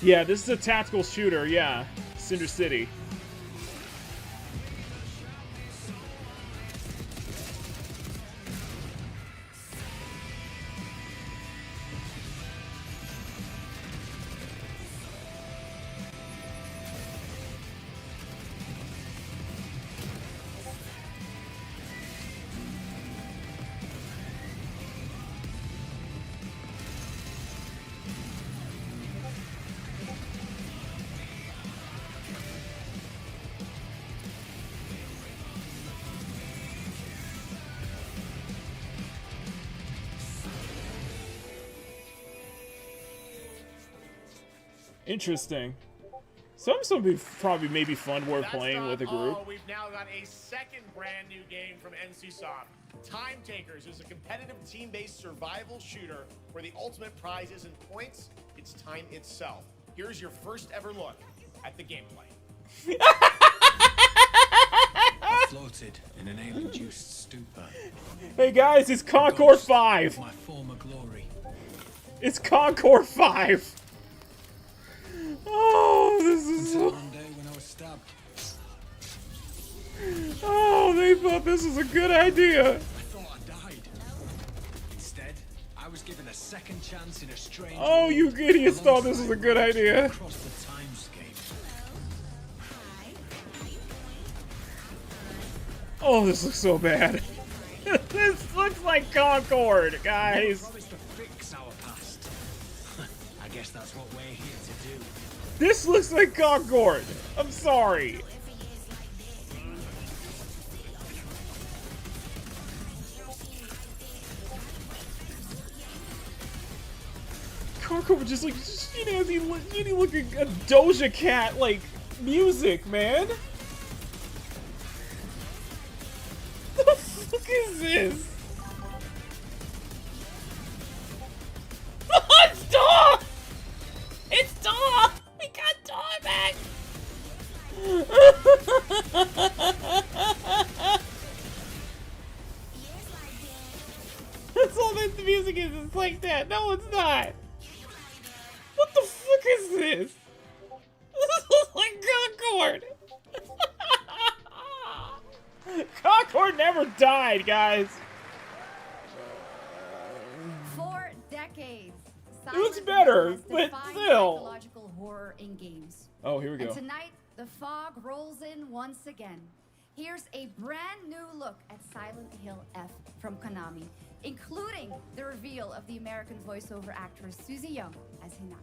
yeah, this is a tactical shooter. Yeah, Cinder City. Interesting. Some would be probably maybe fun worth playing with a group. We've now got a second brand new game from NCSoft. Time Takers is a competitive team-based survival shooter where the ultimate prize isn't points, it's time itself. Here's your first ever look at the gameplay. I floated in an alien-induced stupor. Hey guys, it's Concord 5. My former glory. It's Concord 5. Oh, this is. Until one day when I was stabbed. Oh, they thought this was a good idea. I thought I died. Instead, I was given a second chance in a strange. Oh, you idiots thought this was a good idea. Across the timescape. Oh, this looks so bad. This looks like Concord, guys. Promised to fix our past. I guess that's what we're here to do. This looks like Concord. I'm sorry. Concord was just like, you know, he look at a Doja Cat like music, man. What the fuck is this? It's Dawn! It's Dawn! We got Dawn back! That's all that the music is. It's like that. No, it's not. What the fuck is this? This looks like Concord. Concord never died, guys. 4 decades. It looks better, has but defined still. psychological horror in games. Oh, here we go. And tonight, the fog rolls in once again. Here's a brand new look at Silent Hill F from Konami, including the reveal of the American voiceover actress Susie Young as Hinako.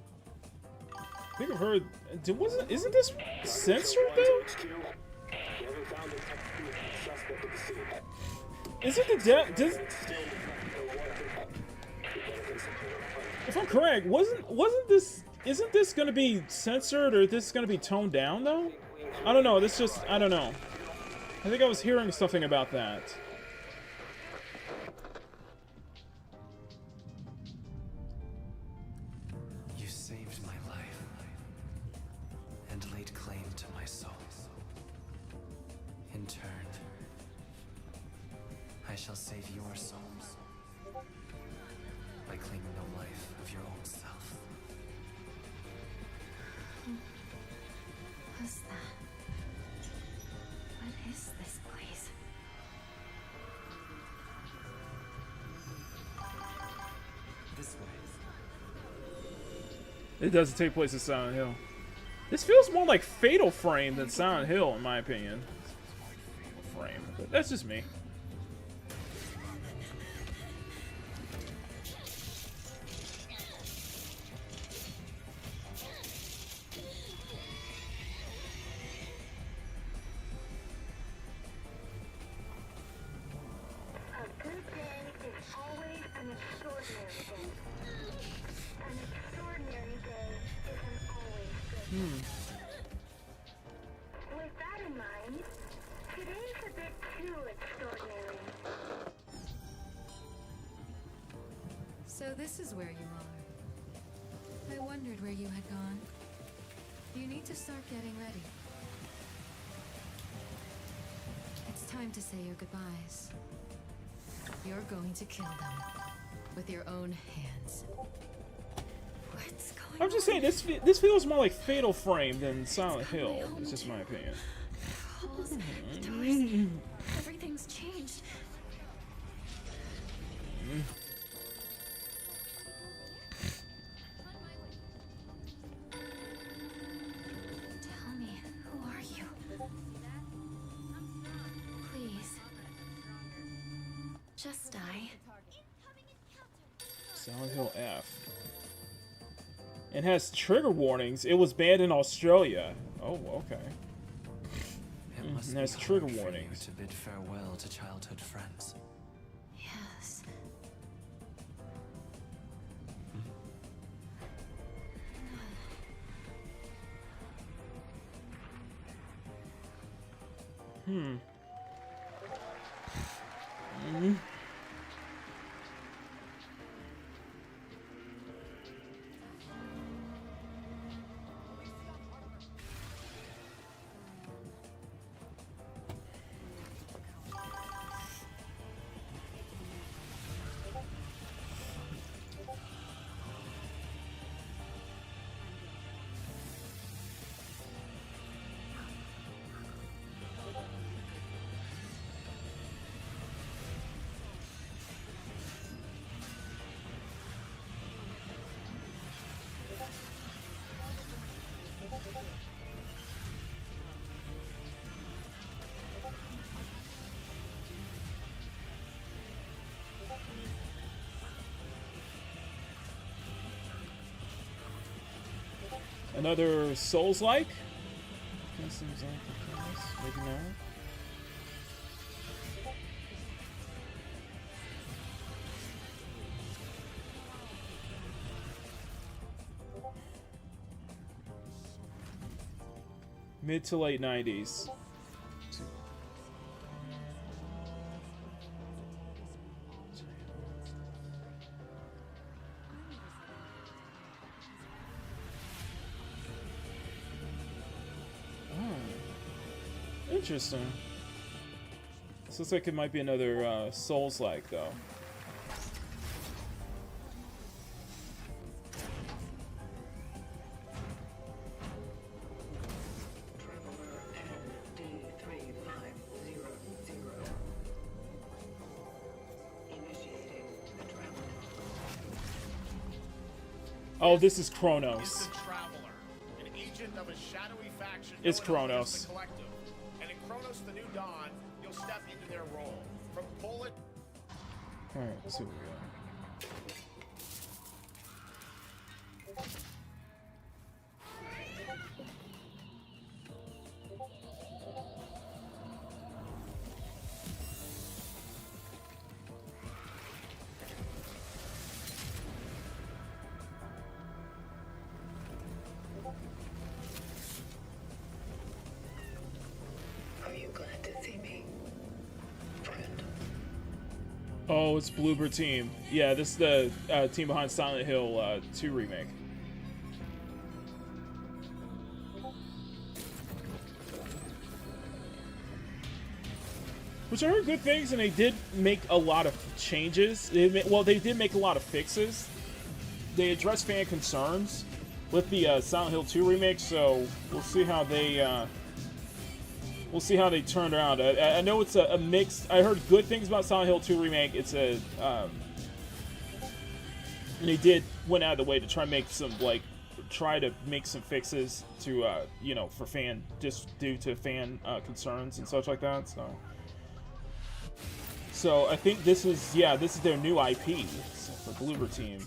I think I've heard. Isn't this censored though? Isn't the if I'm correct, wasn't this? Isn't this gonna be censored or this gonna be toned down though? I don't know. I don't know. I think I was hearing something about that. You saved my life and laid claim to my soul. In turn, I shall save your souls by claiming the life of your own self. What's that? What is this place? This way. It doesn't take place in Silent Hill. This feels more like Fatal Frame than Silent Hill, in my opinion. Frame, but that's just me. A good day is always an With that in mind, today's a bit too extraordinary. So this is where you are. I wondered where you had gone. You need to start getting ready. It's time to say your goodbyes. You're going to kill them with your own hands. What's going I'm just saying, this feels more like Fatal Frame than Silent Hill. It's just my opinion. Halls, the doors, everything's changed. Tell me, who are you? Please. Just die. Silent Hill F. It has trigger warnings. It was banned in Australia. Oh, okay. It must It be has hard trigger for you warnings. to bid farewell to childhood friends. Yes. Hmm. Another Souls-like? Seems like maybe not. Mid to late 90s. Interesting. This looks like it might be another Souls-like, though. Oh, this is Kronos. An agent of a shadowy faction It's known as Kronos. the Collective. And in Kronos the New Dawn, you'll step into their role. From bullet. Alright, let's see what we got. Are you glad to see me, friend? Oh, it's Bloober Team. Yeah, this is the team behind Silent Hill 2 remake. Which I heard good things, and they did make a lot of changes. They did make a lot of fixes. They addressed fan concerns with the Silent Hill 2 remake, so we'll see how they turned around. I know it's a mix. I heard good things about Silent Hill 2 remake. It's a and they went out of the way to try and make some fixes to for fan, just due to fan concerns and such like that. So I think this is their new IP for Bloober Team.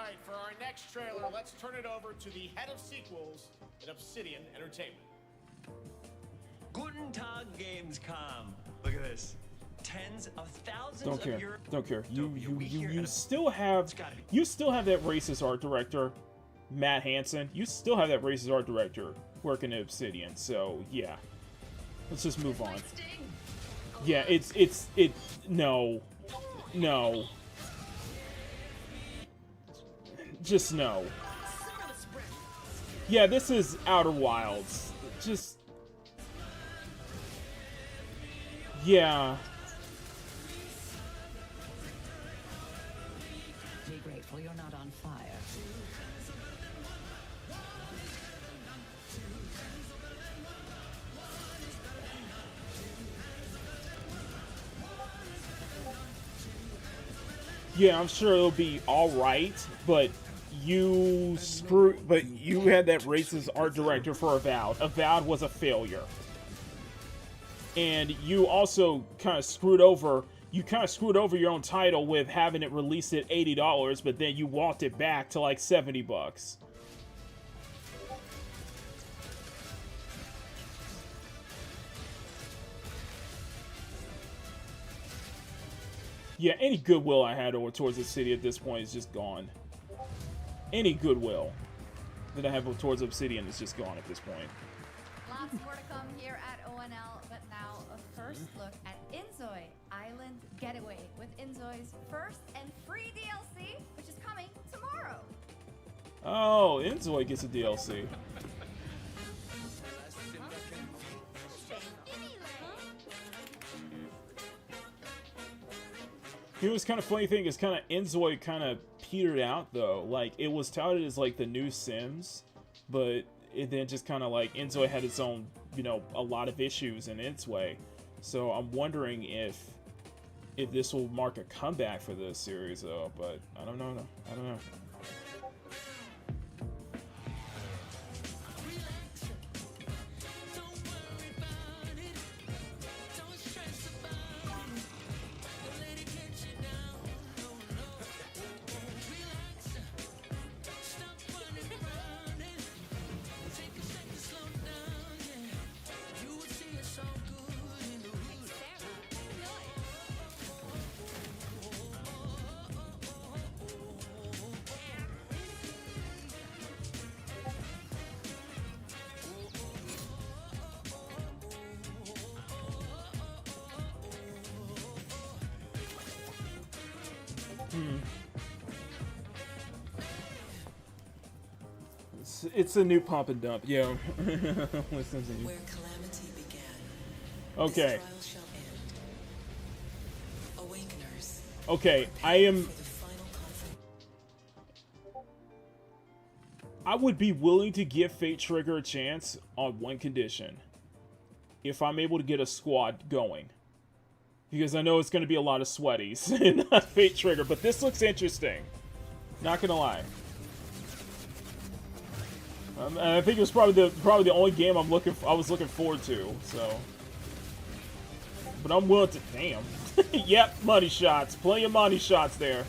right, for our next trailer, let's turn it over to the head of sequels at Obsidian Entertainment. Guten Tag, Gamescom. Look at this. Tens of thousands Don't care. of Euro Don't care. You still have that racist art director, Matt Hansen. You still have that racist art director working at Obsidian. So yeah, let's just move on. Yeah, no. Just no. Yeah, this is Outer Wilds. Just yeah. Be grateful you're not on fire. Yeah, I'm sure it'll be all right, but you had that racist art director for Avowed. Avowed was a failure. And you also kind of screwed over your own title with having it released at $80, but then you walked it back to like $70. Yeah, any goodwill I had over towards the city at this point is just gone. Any goodwill that I have towards Obsidian is just gone at this point. Lots more to come here at ONL, but now a first look at Inzoi Island Getaway with Inzoi's first and free DLC, which is coming tomorrow. Oh, Inzoi gets a DLC. Here was kind of funny thing is kind of Inzoi kind of petered out though. Like it was touted as like the new Sims, but it then just kind of like Inzoi had its own, you know, a lot of issues in its way. So I'm wondering if this will mark a comeback for this series though. But I don't know. I don't know. It's a new pump and dump, yo. Listen to you. Where calamity began. Okay. This trial shall end. Awakeners. Okay, I would be willing to give Fate Trigger a chance on one condition. If I'm able to get a squad going. Because I know it's going to be a lot of sweaties in Fate Trigger, but this looks interesting. Not gonna lie. And I think it was probably the only game I was looking forward to. So, but I'm willing to. Damn. Yep, money shots. Plenty of money shots there.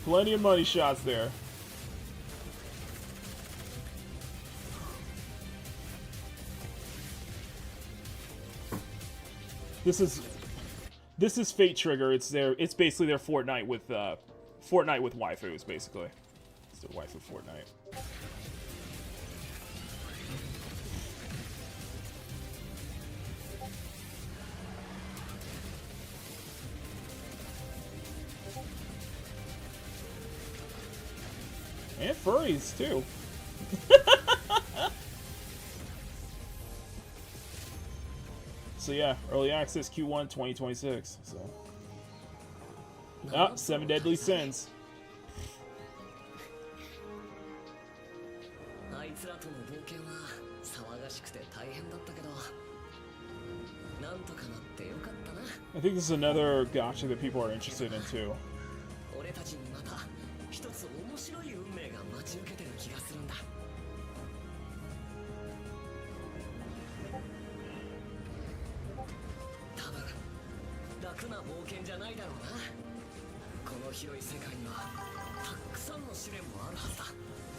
Plenty of money shots there. This is Fate Trigger. It's basically their Fortnite with waifus, basically. It's their waifu Fortnite. And furries too. So yeah, early access Q1 2026. So, 7 Deadly Sins. I think this is another gacha that people are interested in too.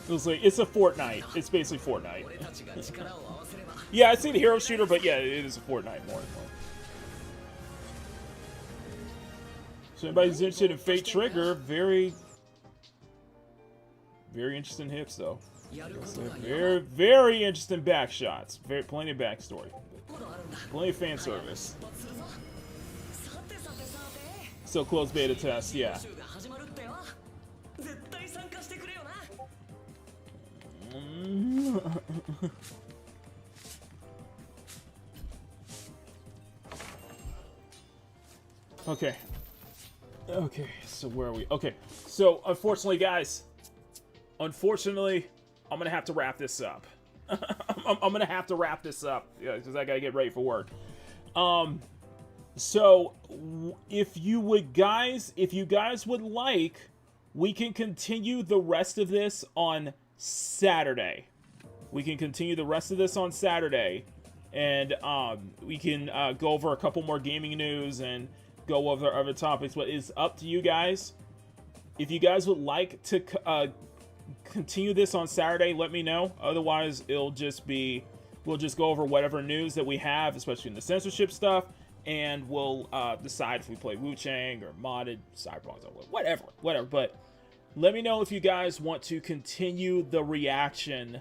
It was like, it's a Fortnite. It's basically Fortnite. Yeah, I see the hero shooter, but yeah, it is a Fortnite more. So anybody's interested in Fate Trigger, very interesting hips though. Very, very interesting back shots. Plenty of backstory. Plenty of fan service. Still closed beta test, yeah. Okay. Okay, so where are we? Okay, so unfortunately, guys, I'm gonna have to wrap this up. I'm gonna have to wrap this up, yeah, because I gotta get ready for work. So if you guys would like, we can continue the rest of this on Saturday. We can continue the rest of this on Saturday, and we can go over a couple more gaming news and go over other topics, but it's up to you guys. If you guys would like to continue this on Saturday, let me know. Otherwise, we'll just go over whatever news that we have, especially in the censorship stuff, and we'll decide if we play Wu-Chang or modded Cyberpunk or whatever. But let me know if you guys want to continue the reaction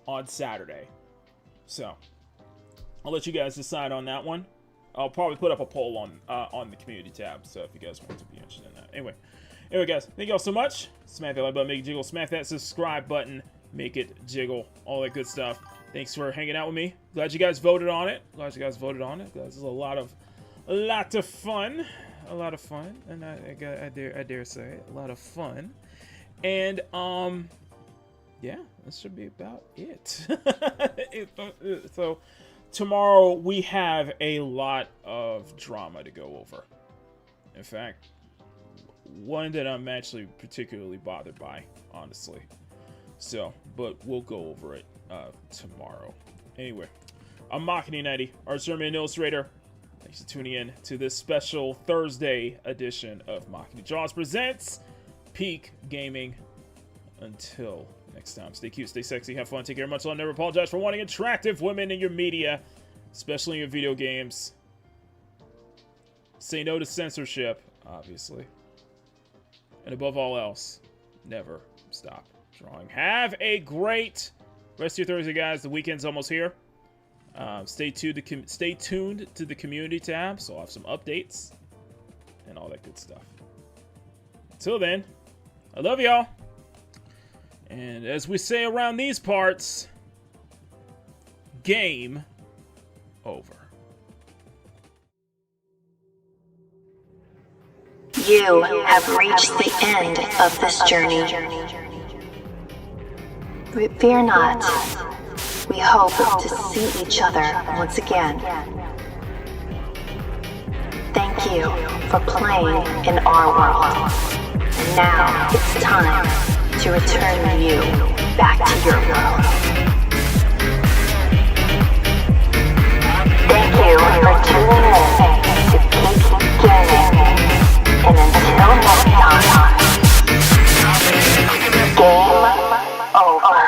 on Saturday. So I'll let you guys decide on that one. I'll probably put up a poll on the community tab, so if you guys want to be interested in that. Anyway, guys, thank you all so much. Smack that like button, make it jiggle. Smack that subscribe button, make it jiggle. All that good stuff. Thanks for hanging out with me. Glad you guys voted on it. This is a lot of fun. And I dare say it, a lot of fun. And yeah, this should be about it. So tomorrow we have a lot of drama to go over. In fact, one that I'm actually particularly bothered by, honestly. So, but we'll go over it tomorrow. Anyway, I'm Makini90, Art German Illustrator. Thanks for tuning in to this special Thursday edition of Makini Draws Presents Peak Gaming. Until next time, stay cute, stay sexy, have fun, take care, much love, never apologize for wanting attractive women in your media, especially in your video games. Say no to censorship, obviously. And above all else, never stop drawing. Have a great rest of your Thursday, guys. The weekend's almost here. Stay tuned to the community tab, so I'll have some updates and all that good stuff. Until then, I love y'all. And as we say around these parts, game over. You have reached the end of this journey. Fear not. We hope to see each other once again. Thank you for playing in our world. And now it's time to return you back to your world. Thank you for tuning in to Peak Gaming. And until next time, game over.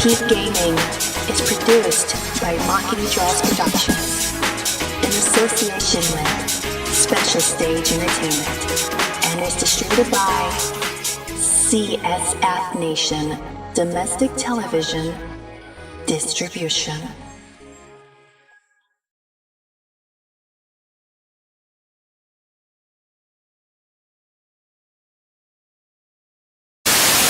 Peak Gaming is produced by Makini Productions in association with Special Stage Entertainment and is distributed by CSF Nation Domestic Television Distribution.